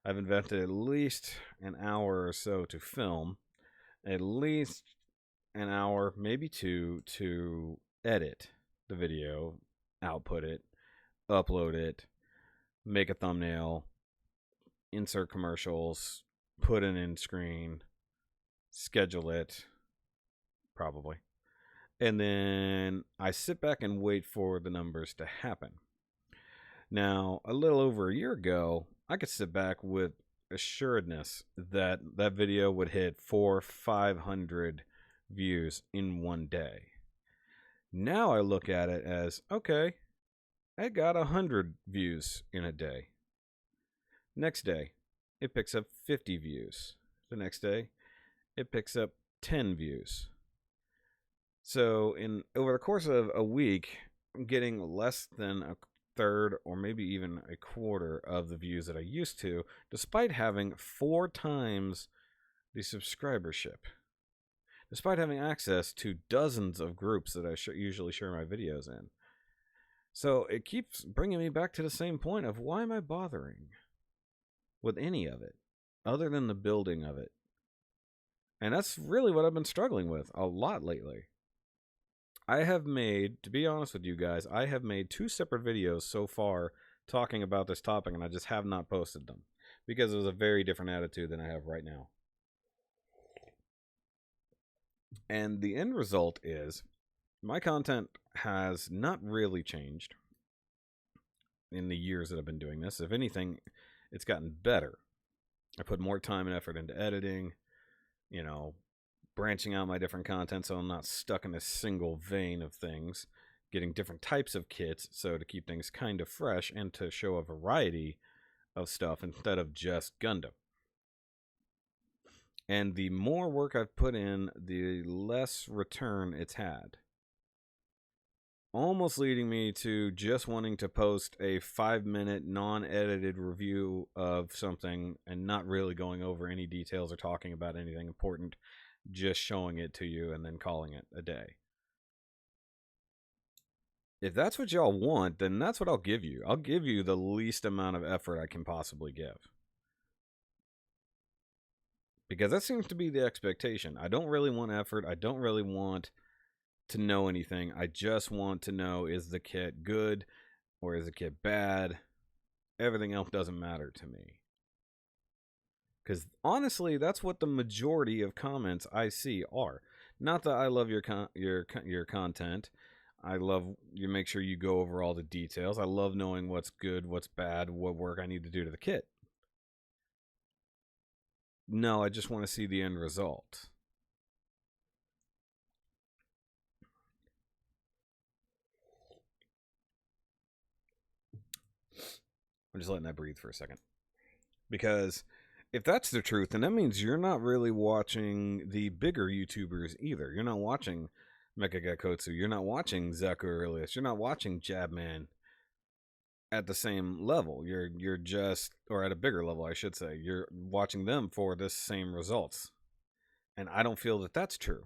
I've invested at least an hour or so to film, at least an hour, maybe 2, to edit the video, output it, upload it, make a thumbnail, insert commercials, put an end screen, schedule it, probably. And then I sit back and wait for the numbers to happen. Now, a little over a year ago, I could sit back with assuredness that that video would hit 400-500 views in one day. Now I look at it as, okay, I got 100 views in a day. Next day, it picks up 50 views. The next day, it picks up 10 views. So over the course of a week, I'm getting less than a third or maybe even a quarter of the views that I used to, despite having 4 times the subscribership. Despite having access to dozens of groups that I usually share my videos in. So it keeps bringing me back to the same point of, why am I bothering with any of it other than the building of it? And that's really what I've been struggling with a lot lately. I have made, to be honest with you guys, I have made 2 separate videos so far talking about this topic, and I just have not posted them because it was a very different attitude than I have right now. And the end result is my content has not really changed in the years that I've been doing this. If anything, it's gotten better. I put more time and effort into editing, branching out my different content so I'm not stuck in a single vein of things, getting different types of kits so to keep things kind of fresh and to show a variety of stuff instead of just Gundam. And the more work I've put in, the less return it's had. almost leading me to just wanting to post a 5-minute non-edited review of something and not really going over any details or talking about anything important, just showing it to you and then calling it a day. If that's what y'all want, then that's what I'll give you. I'll give you the least amount of effort I can possibly give. Because that seems to be the expectation. I don't really want effort. I don't really want to know anything. I just want to know, is the kit good or is the kit bad? Everything else doesn't matter to me. Because honestly, that's what the majority of comments I see are. Not that I love your content. I love you. Make sure you go over all the details. I love knowing what's good, what's bad, what work I need to do to the kit. No, I just want to see the end result. I'm just letting that breathe for a second. Because if that's the truth, then that means you're not really watching the bigger YouTubers either. You're not watching Mecha Gekotsu. You're not watching Zeku Earliest. You're not watching Jabman at the same level. You're just, or at a bigger level, I should say. You're watching them for the same results. And I don't feel that that's true.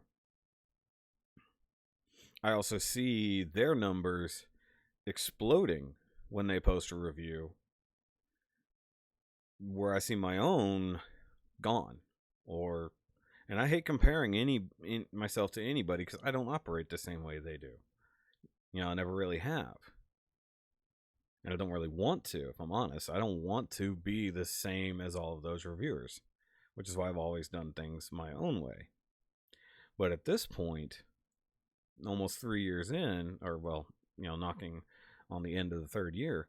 I also see their numbers exploding when they post a review, where I see my own gone. And I hate comparing myself to anybody because I don't operate the same way they do. I never really have. And I don't really want to, if I'm honest. I don't want to be the same as all of those reviewers, which is why I've always done things my own way. But at this point, almost 3 years in, or well, knocking on the end of the third year,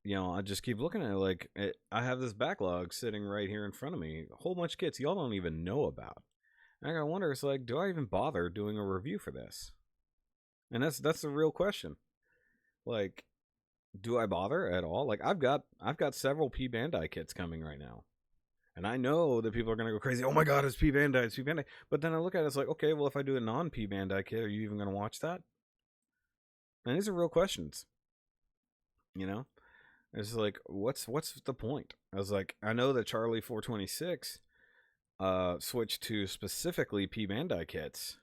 I just keep looking at it like I have this backlog sitting right here in front of me, a whole bunch of kits y'all don't even know about. And I gotta wonder, it's like, do I even bother doing a review for this? And that's the real question. Like, do I bother at all? Like, I've got several P Bandai kits coming right now. And I know that people are gonna go crazy. Oh my god, it's P Bandai, it's P Bandai. But then I look at it, it's like, okay, well, if I do a non P Bandai kit, are you even gonna watch that? And these are real questions. It's like, what's the point? I was like, I know that Charlie 426 switched to specifically P Bandai kits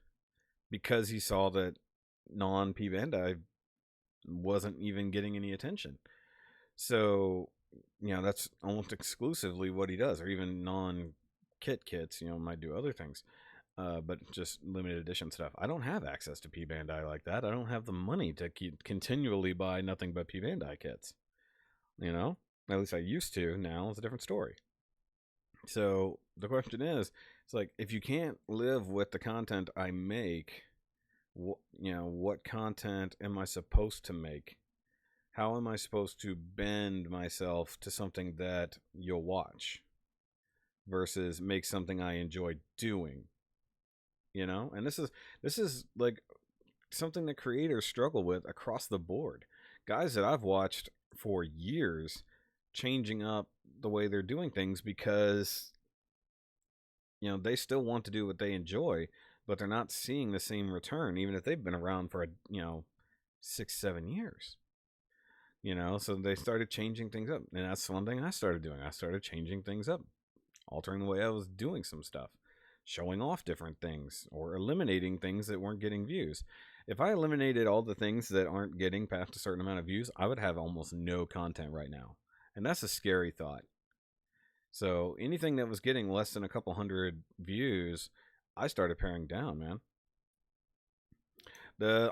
because he saw that non P Bandai wasn't even getting any attention. So, that's almost exclusively what he does, or even non kits, might do other things. But just limited edition stuff. I don't have access to P Bandai like that. I don't have the money to continually buy nothing but P Bandai kits. At least I used to. Now it's a different story. So the question is, it's like, if you can't live with the content I make, what content am I supposed to make? How am I supposed to bend myself to something that you'll watch versus make something I enjoy doing? And this is like something that creators struggle with across the board. Guys that I've watched for years changing up the way they're doing things because they still want to do what they enjoy, but they're not seeing the same return even if they've been around for 6-7 years. So they started changing things up, and that's one thing I started doing. I started changing things up, altering the way I was doing some stuff, showing off different things, or eliminating things that weren't getting views. If I eliminated all the things that aren't getting past a certain amount of views, I would have almost no content right now. And that's a scary thought. So anything that was getting less than a couple hundred views, I started paring down, man.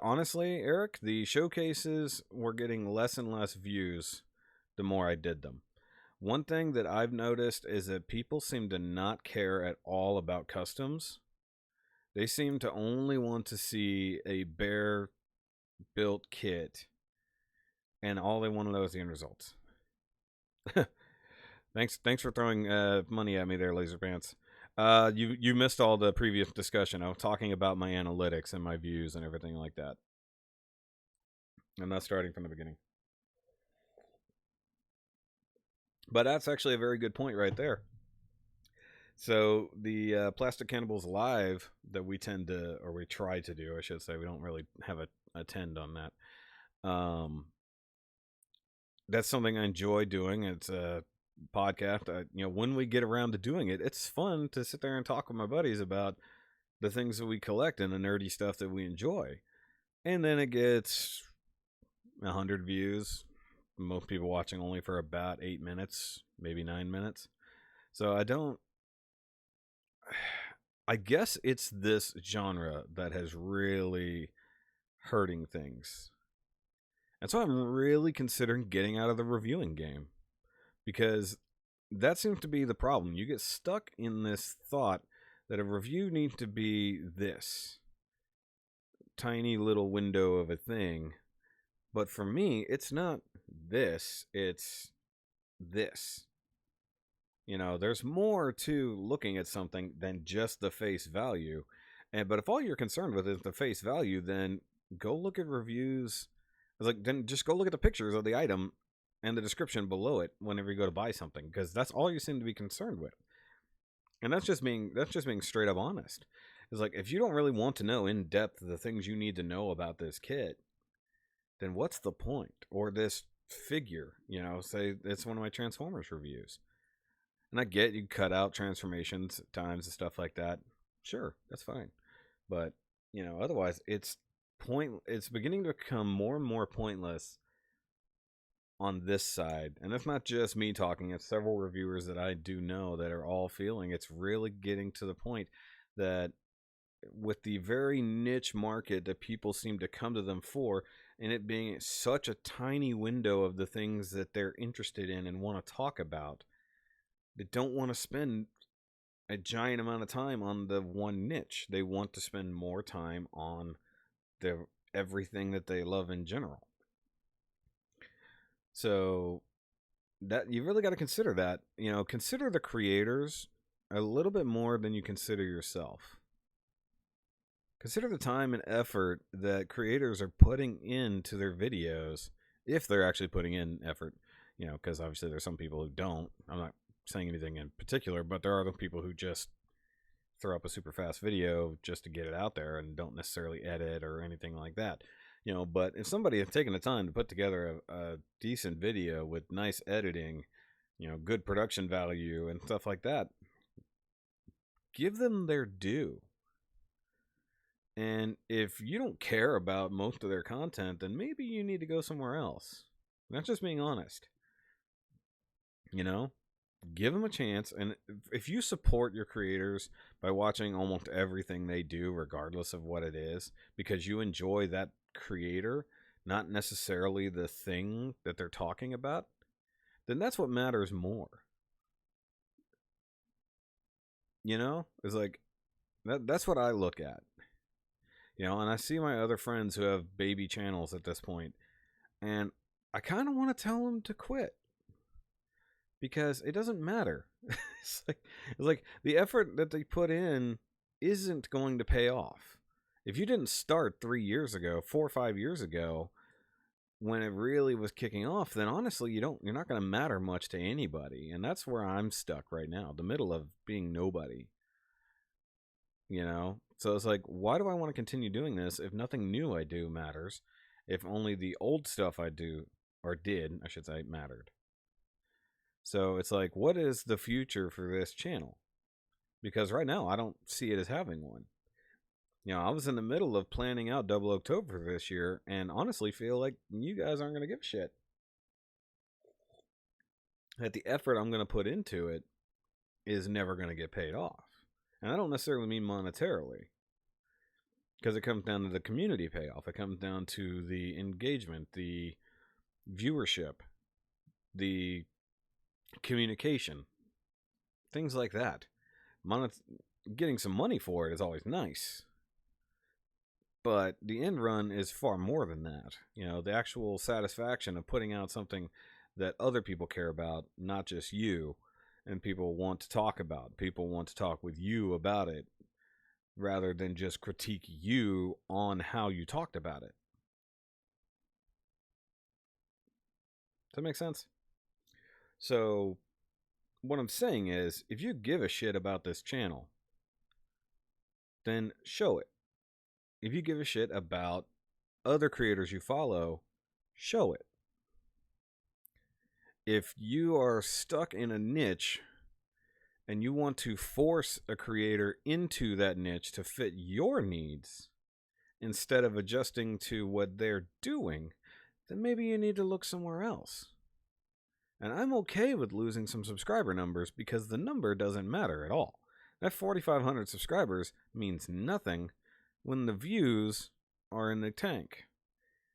Honestly, Eric, the showcases were getting less and less views the more I did them. One thing that I've noticed is that people seem to not care at all about customs. They seem to only want to see a bare built kit, and all they want to know is the end results. Thanks for throwing money at me there, Laser Pants. You missed all the previous discussion. I was talking about my analytics and my views and everything like that. I'm not starting from the beginning. But that's actually a very good point right there. So the Plastic Cannibals live that we tend to, or we try to do, I should say, we don't really have a attend on that. That's something I enjoy doing. It's a podcast. When we get around to doing it, it's fun to sit there and talk with my buddies about the things that we collect and the nerdy stuff that we enjoy. And then it gets 100 views. Most people watching only for about 8 minutes, maybe 9 minutes. So I guess it's this genre that has really hurting things. And so I'm really considering getting out of the reviewing game, because that seems to be the problem. You get stuck in this thought that a review needs to be this tiny little window of a thing. But for me, it's not this, it's this. There's more to looking at something than just the face value. But if all you're concerned with is the face value, then go look at reviews. Then just go look at the pictures of the item and the description below it whenever you go to buy something, because that's all you seem to be concerned with. And that's just being straight up honest. It's like, if you don't really want to know in depth the things you need to know about this kit, then what's the point? Or this figure, say it's one of my Transformers reviews. And I get you cut out transformations at times and stuff like that. Sure, that's fine. But, otherwise it's beginning to become more and more pointless on this side. And that's not just me talking, it's several reviewers that I do know that are all feeling it's really getting to the point that with the very niche market that people seem to come to them for, and it being such a tiny window of the things that they're interested in and want to talk about, they don't want to spend a giant amount of time on the one niche. They want to spend more time on everything that they love in general. So that you really got to consider that. Consider the creators a little bit more than you consider yourself. Consider the time and effort that creators are putting into their videos, if they're actually putting in effort. Because obviously there's some people who don't. I'm not saying anything in particular, but there are the people who just throw up a super fast video just to get it out there and don't necessarily edit or anything like that. But if somebody has taken the time to put together a decent video with nice editing, good production value and stuff like that, give them their due. And if you don't care about most of their content, then maybe you need to go somewhere else. That's just being honest. Give them a chance. And if you support your creators by watching almost everything they do, regardless of what it is, because you enjoy that creator, not necessarily the thing that they're talking about, then that's what matters more. It's like that's what I look at. And I see my other friends who have baby channels at this point, and I kind of want to tell them to quit, because it doesn't matter. It's like the effort that they put in isn't going to pay off. If you didn't start 4 or 5 years ago, when it really was kicking off, then honestly, you're not going to matter much to anybody. And that's where I'm stuck right now, the middle of being nobody. So it's like, why do I want to continue doing this if nothing new I do matters? If only the old stuff I do, or did, I should say, mattered. So it's like, what is the future for this channel? Because right now, I don't see it as having one. I was in the middle of planning out Double October this year, and honestly feel like you guys aren't going to give a shit. That the effort I'm going to put into it is never going to get paid off. And I don't necessarily mean monetarily, because it comes down to the community payoff. It comes down to the engagement, the viewership, the communication, things like that. Getting some money for it is always nice, but the end run is far more than that. The actual satisfaction of putting out something that other people care about, not just you, and people want to talk about. People want to talk with you about it, rather than just critique you on how you talked about it. Does that make sense? So what I'm saying is, if you give a shit about this channel, then show it. If you give a shit about other creators you follow, show it. If you are stuck in a niche and you want to force a creator into that niche to fit your needs instead of adjusting to what they're doing, then maybe you need to look somewhere else. And I'm okay with losing some subscriber numbers because the number doesn't matter at all. That 4,500 subscribers means nothing when the views are in the tank.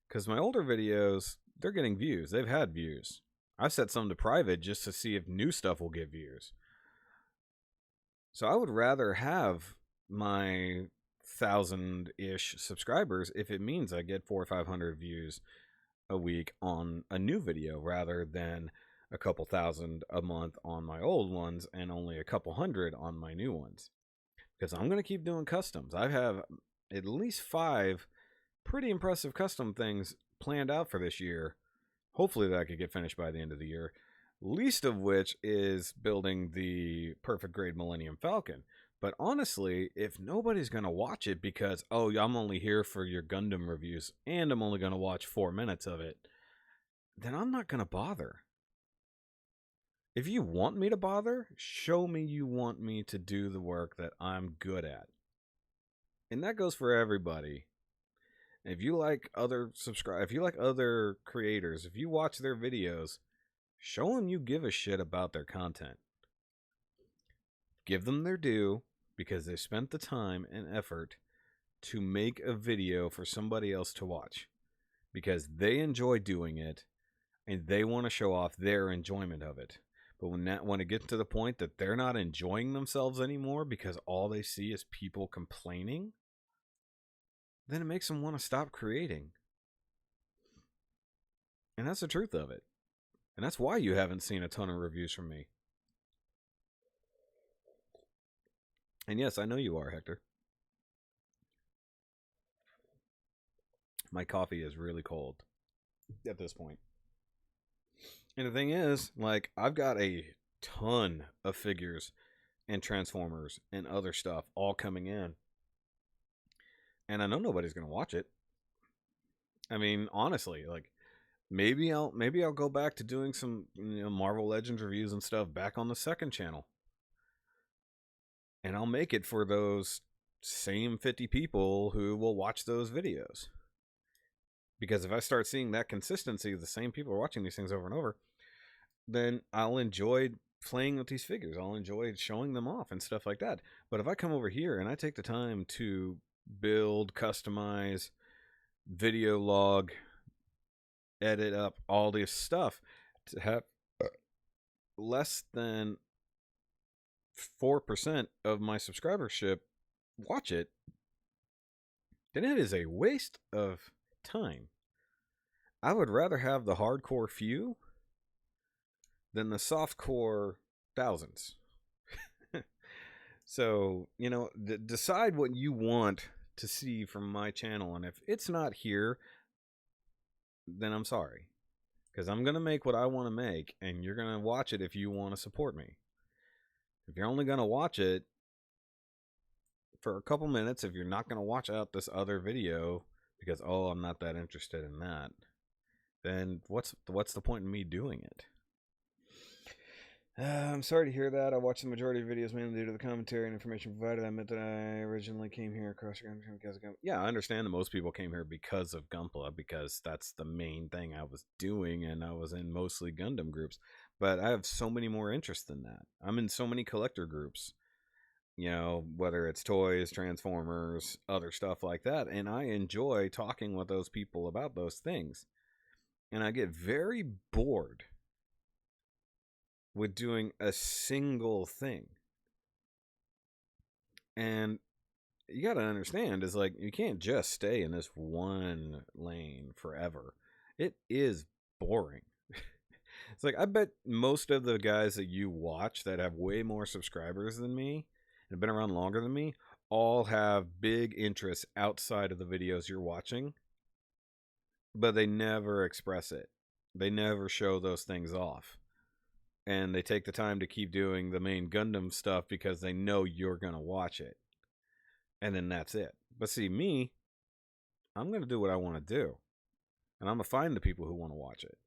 Because my older videos, they're getting views. They've had views. I've set some to private just to see if new stuff will get views. So I would rather have my 1,000-ish subscribers if it means I get 400 or 500 views a week on a new video rather than a couple thousand a month on my old ones and only a couple hundred on my new ones. Because I'm going to keep doing customs. I have at least 5 pretty impressive custom things planned out for this year. Hopefully that I could get finished by the end of the year. Least of which is building the perfect grade Millennium Falcon. But honestly, if nobody's going to watch it because, oh, I'm only here for your Gundam reviews and I'm only going to watch 4 minutes of it, then I'm not going to bother. If you want me to bother, show me you want me to do the work that I'm good at. And that goes for everybody. If you like other if you like other creators, if you watch their videos, show them you give a shit about their content. Give them their due because they spent the time and effort to make a video for somebody else to watch. Because they enjoy doing it and they want to show off their enjoyment of it. But when it gets to the point that they're not enjoying themselves anymore because all they see is people complaining, then it makes them want to stop creating. And that's the truth of it. And that's why you haven't seen a ton of reviews from me. And yes, I know you are, Hector. My coffee is really cold at this point. And the thing is, like, I've got a ton of figures and Transformers and other stuff all coming in. And I know nobody's going to watch it. I mean, honestly, like, maybe I'll go back to doing some, Marvel Legends reviews and stuff back on the second channel. And I'll make it for those same 50 people who will watch those videos. Because if I start seeing that consistency, the same people are watching these things over and over, then I'll enjoy playing with these figures. I'll enjoy showing them off and stuff like that. But if I come over here and I take the time to build, customize, video log, edit up all this stuff to have less than 4% of my subscribership watch it, then it is a waste of time. I would rather have the hardcore few than the softcore thousands. So, decide what you want to see from my channel, and if it's not here, then I'm sorry. Because I'm going to make what I want to make, and you're going to watch it if you want to support me. If you're only going to watch it for a couple minutes, if you're not going to watch out this other video because, oh, I'm not that interested in that, then what's the point in me doing it? I'm sorry to hear that. I watched the majority of videos mainly due to the commentary and information provided. I meant that I originally came here across your country because of Gunpla. Yeah, I understand that most people came here because of Gunpla, because that's the main thing I was doing, and I was in mostly Gundam groups. But I have so many more interests than that. I'm in so many collector groups, whether it's toys, Transformers, other stuff like that, and I enjoy talking with those people about those things. And I get very bored with doing a single thing. And you got to understand is like, you can't just stay in this one lane forever. It is boring. It's like, I bet most of the guys that you watch that have way more subscribers than me and have been around longer than me all have big interests outside of the videos you're watching, but they never express it. They never show those things off. and they take the time to keep doing the main Gundam stuff because they know you're going to watch it. And then that's it. But see, me, I'm going to do what I want to do. And I'm going to find the people who want to watch it.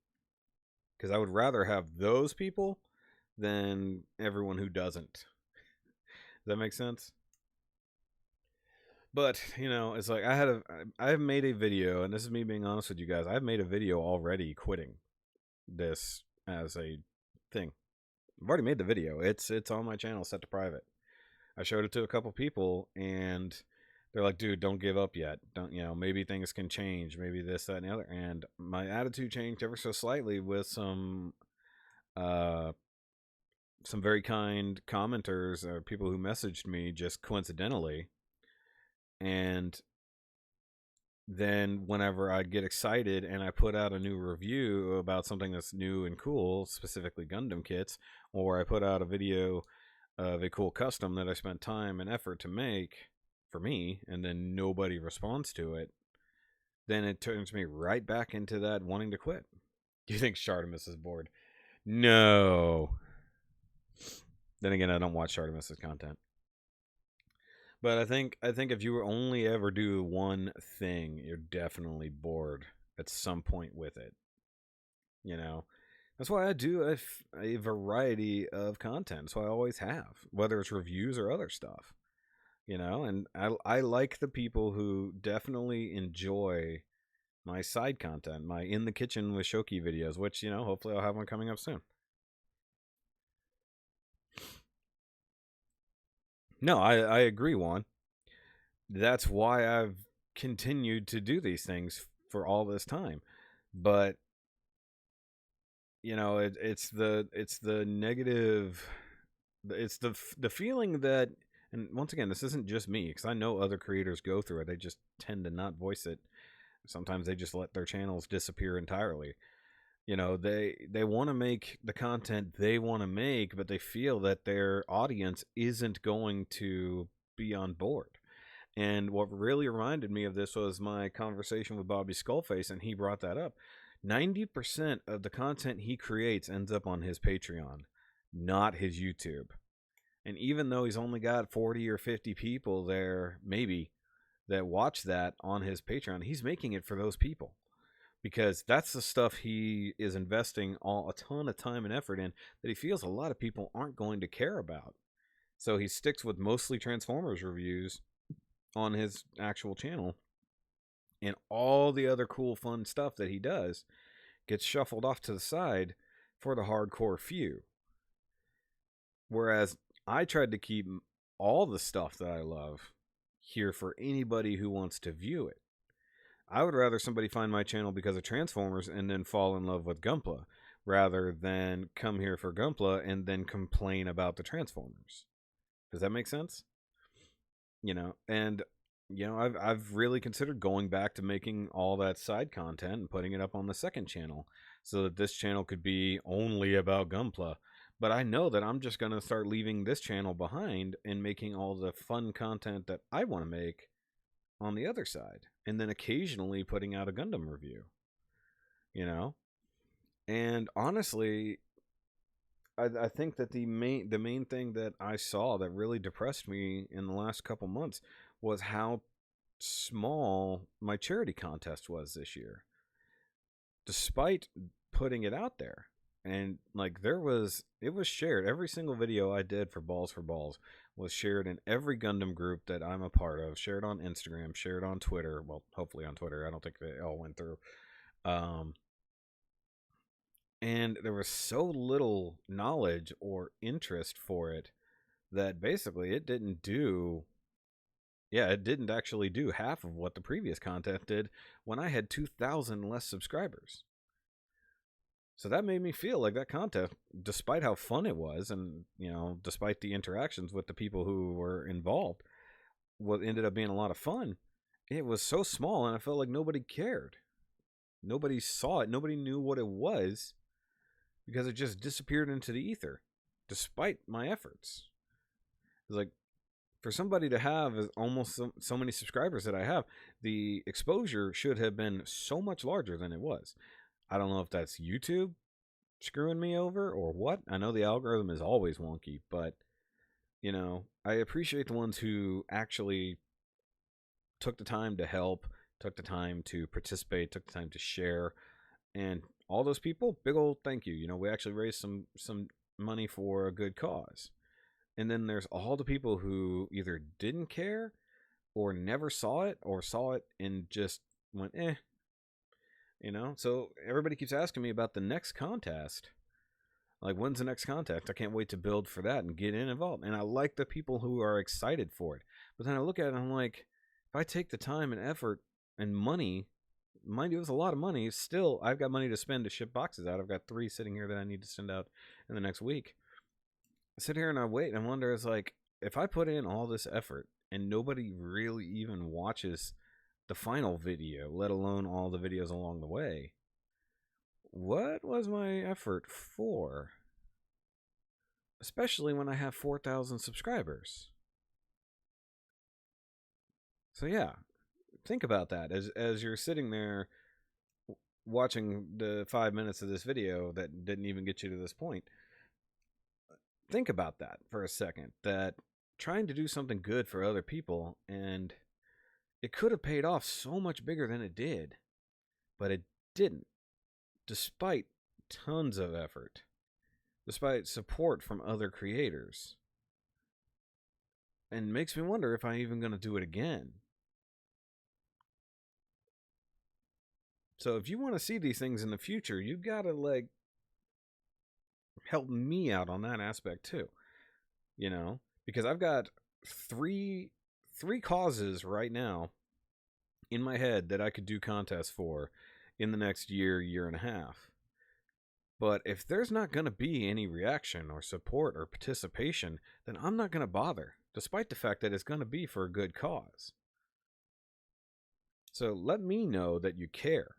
Because I would rather have those people than everyone who doesn't. Does that make sense? But, you know, it's like I have made a video, and this is me being honest with you guys. I've made a video already quitting this as a thing. I've already made the video. It's on my channel, set to private. I showed it to a couple people, and they're like, dude, don't give up yet. Don't, you know, maybe things can change, maybe this, that, and the other. And my attitude changed ever so slightly with some very kind commenters or people who messaged me just coincidentally. And then whenever I get excited and I put out a new review about something that's new and cool, specifically Gundam kits, or I put out a video of a cool custom that I spent time and effort to make for me, and then nobody responds to it, then it turns me right back into that wanting to quit. Do you think Shartimus is bored? No. Then again, I don't watch Shartimus's content. But I think if you only ever do one thing, you're definitely bored at some point with it. You know, that's why I do a variety of content. So I always have, whether it's reviews or other stuff. You know, and I like the people who definitely enjoy my side content, my in the kitchen with Shoky videos, which, you know, hopefully I'll have one coming up soon. No, I agree, Juan. That's why I've continued to do these things for all this time. But, you know, it's the negative, it's the feeling that, and once again, this isn't just me, because I know other creators go through it. They just tend to not voice it. Sometimes they just let their channels disappear entirely. You know, they want to make the content they want to make, but they feel that their audience isn't going to be on board. And what really reminded me of this was my conversation with Bobby Skullface, and he brought that up. 90% of the content he creates ends up on his Patreon, not his YouTube. And even though he's only got 40 or 50 people there, maybe, that watch that on his Patreon, he's making it for those people. Because that's the stuff he is investing a ton of time and effort in that he feels a lot of people aren't going to care about. So he sticks with mostly Transformers reviews on his actual channel. And all the other cool, fun stuff that he does gets shuffled off to the side for the hardcore few. Whereas I tried to keep all the stuff that I love here for anybody who wants to view it. I would rather somebody find my channel because of Transformers and then fall in love with Gunpla, rather than come here for Gunpla and then complain about the Transformers. Does that make sense? You know, and you know, I've really considered going back to making all that side content and putting it up on the second channel, so that this channel could be only about Gunpla. But I know that I'm just going to start leaving this channel behind and making all the fun content that I want to make on the other side, and then occasionally putting out a Gundam review, you know. And honestly, I think that the main thing that I saw that really depressed me in the last couple months was how small my charity contest was this year, despite putting it out there. And like, it was shared. Every single video I did for Balls was shared in every Gundam group that I'm a part of, shared on Instagram, shared on Twitter. Well, hopefully on Twitter. I don't think they all went through. And there was so little knowledge or interest for it that basically it didn't actually do half of what the previous content did when I had 2,000 less subscribers. So that made me feel like that contest, despite how fun it was, and, you know, despite the interactions with the people who were involved, what ended up being a lot of fun, it was so small, and I felt like nobody cared. Nobody saw it. Nobody knew what it was, because it just disappeared into the ether, despite my efforts. It's like, for somebody to have almost so many subscribers that I have, the exposure should have been so much larger than it was. I don't know if that's YouTube screwing me over or what? I know the algorithm is always wonky, but I appreciate the ones who actually took the time to help, took the time to participate, took the time to share, and all those people, big old thank you. We actually raised some money for a good cause. And then there's all the people who either didn't care or never saw it or saw it and just went, So everybody keeps asking me about the next contest. Like, when's the next contest? I can't wait to build for that and get involved. And I like the people who are excited for it. But then I look at it and I'm like, if I take the time and effort and money, mind you, it was a lot of money. Still, I've got money to spend to ship boxes out. I've got 3 sitting here that I need to send out in the next week. I sit here and I wait and wonder, it's like, if I put in all this effort and nobody really even watches the final video, let alone all the videos along the way, what was my effort for? Especially when I have 4,000 subscribers. So yeah, think about that as you're sitting there watching the 5 minutes of this video that didn't even get you to this point. Think about that for a second, that trying to do something good for other people, and it could have paid off so much bigger than it did, but it didn't, despite tons of effort, despite support from other creators, and makes me wonder if I'm even going to do it again. So if you want to see these things in the future, you got to help me out on that aspect too, because I've got three causes right now in my head that I could do contests for in the next year and a half. But if there's not going to be any reaction or support or participation, then I'm not going to bother, despite the fact that it's going to be for a good cause. So let me know that you care.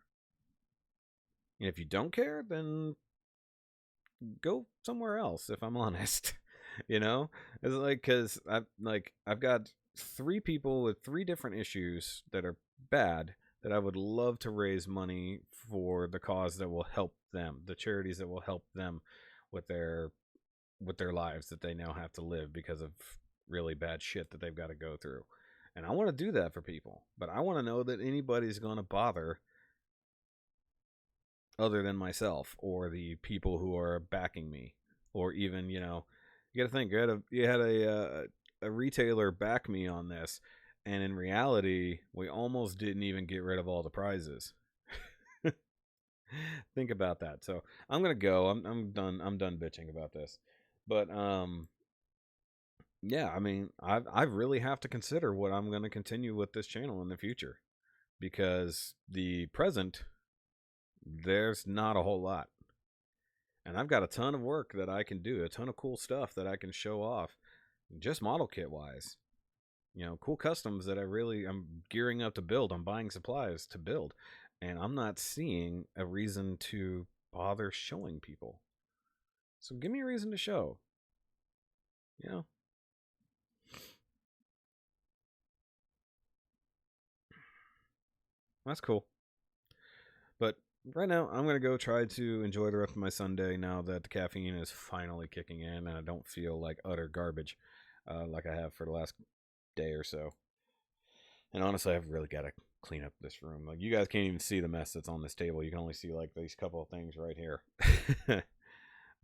And if you don't care, then go somewhere else, if I'm honest. It's like, because I've got 3 people with 3 different issues that are bad that I would love to raise money for the cause that will help them, the charities that will help them with their lives that they now have to live because of really bad shit that they've got to go through. And I want to do that for people, but I want to know that anybody's going to bother other than myself or the people who are backing me, or even, you got to think, you had a retailer back me on this, and in reality, we almost didn't even get rid of all the prizes. Think about that. So I'm gonna go. I'm done. I'm done bitching about this. But yeah. I mean, I really have to consider what I'm gonna continue with this channel in the future, because the present, there's not a whole lot, and I've got a ton of work that I can do, a ton of cool stuff that I can show off, just model kit wise. Cool customs that I'm gearing up to build. I'm buying supplies to build, and I'm not seeing a reason to bother showing people. So give me a reason to show. That's cool. But right now, I'm going to go try to enjoy the rest of my Sunday now that the caffeine is finally kicking in and I don't feel like utter garbage like I have for the last day or so. And honestly, I've really got to clean up this room. Like, you guys can't even see the mess that's on this table. You can only see these couple of things right here.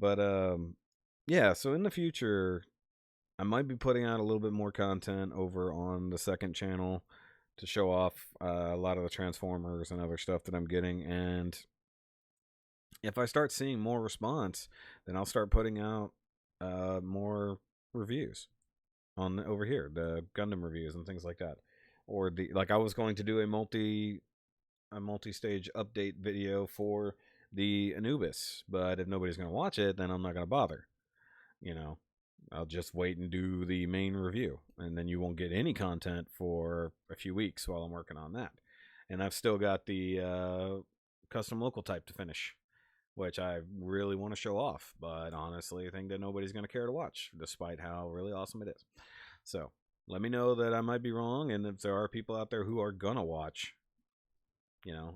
But yeah, so in the future, I might be putting out a little bit more content over on the second channel to show off a lot of the Transformers and other stuff that I'm getting. And if I start seeing more response, then I'll start putting out more reviews on over here, the Gundam reviews and things like that. Or I was going to do a multi-stage update video for the Anubis, but if nobody's going to watch it, then I'm not going to bother. I'll just wait and do the main review, and then you won't get any content for a few weeks while I'm working on that. And I've still got the custom local type to finish, which I really want to show off, but honestly I think that nobody's going to care to watch, despite how really awesome it is. So let me know that I might be wrong, and if there are people out there who are gonna watch,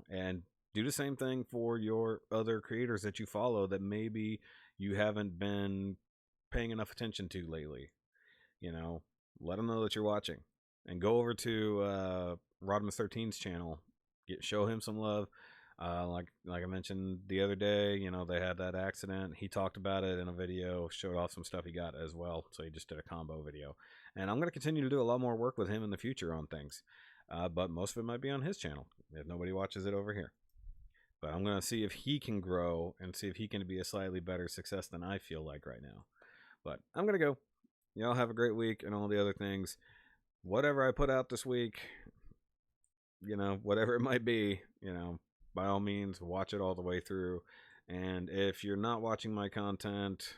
and Do the same thing for your other creators that you follow that maybe you haven't been paying enough attention to lately. You know, let them know that you're watching, and go over to Rodimus 13's channel. Show him some love. Like I mentioned the other day, you know, they had that accident. He talked about it in a video, showed off some stuff he got as well. So he just did a combo video, and I'm going to continue to do a lot more work with him in the future on things. But most of it might be on his channel if nobody watches it over here. But I'm going to see if he can grow and see if he can be a slightly better success than I feel like right now. But I'm going to go. Y'all have a great week and all the other things. Whatever I put out this week, you know, whatever it might be, you know, by all means, watch it all the way through. And if you're not watching my content,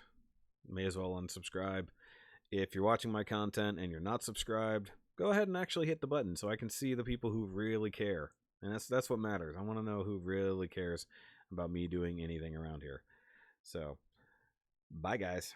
may as well unsubscribe. If you're watching my content and you're not subscribed, go ahead and actually hit the button so I can see the people who really care. And that's what matters. I want to know who really cares about me doing anything around here. So, bye guys.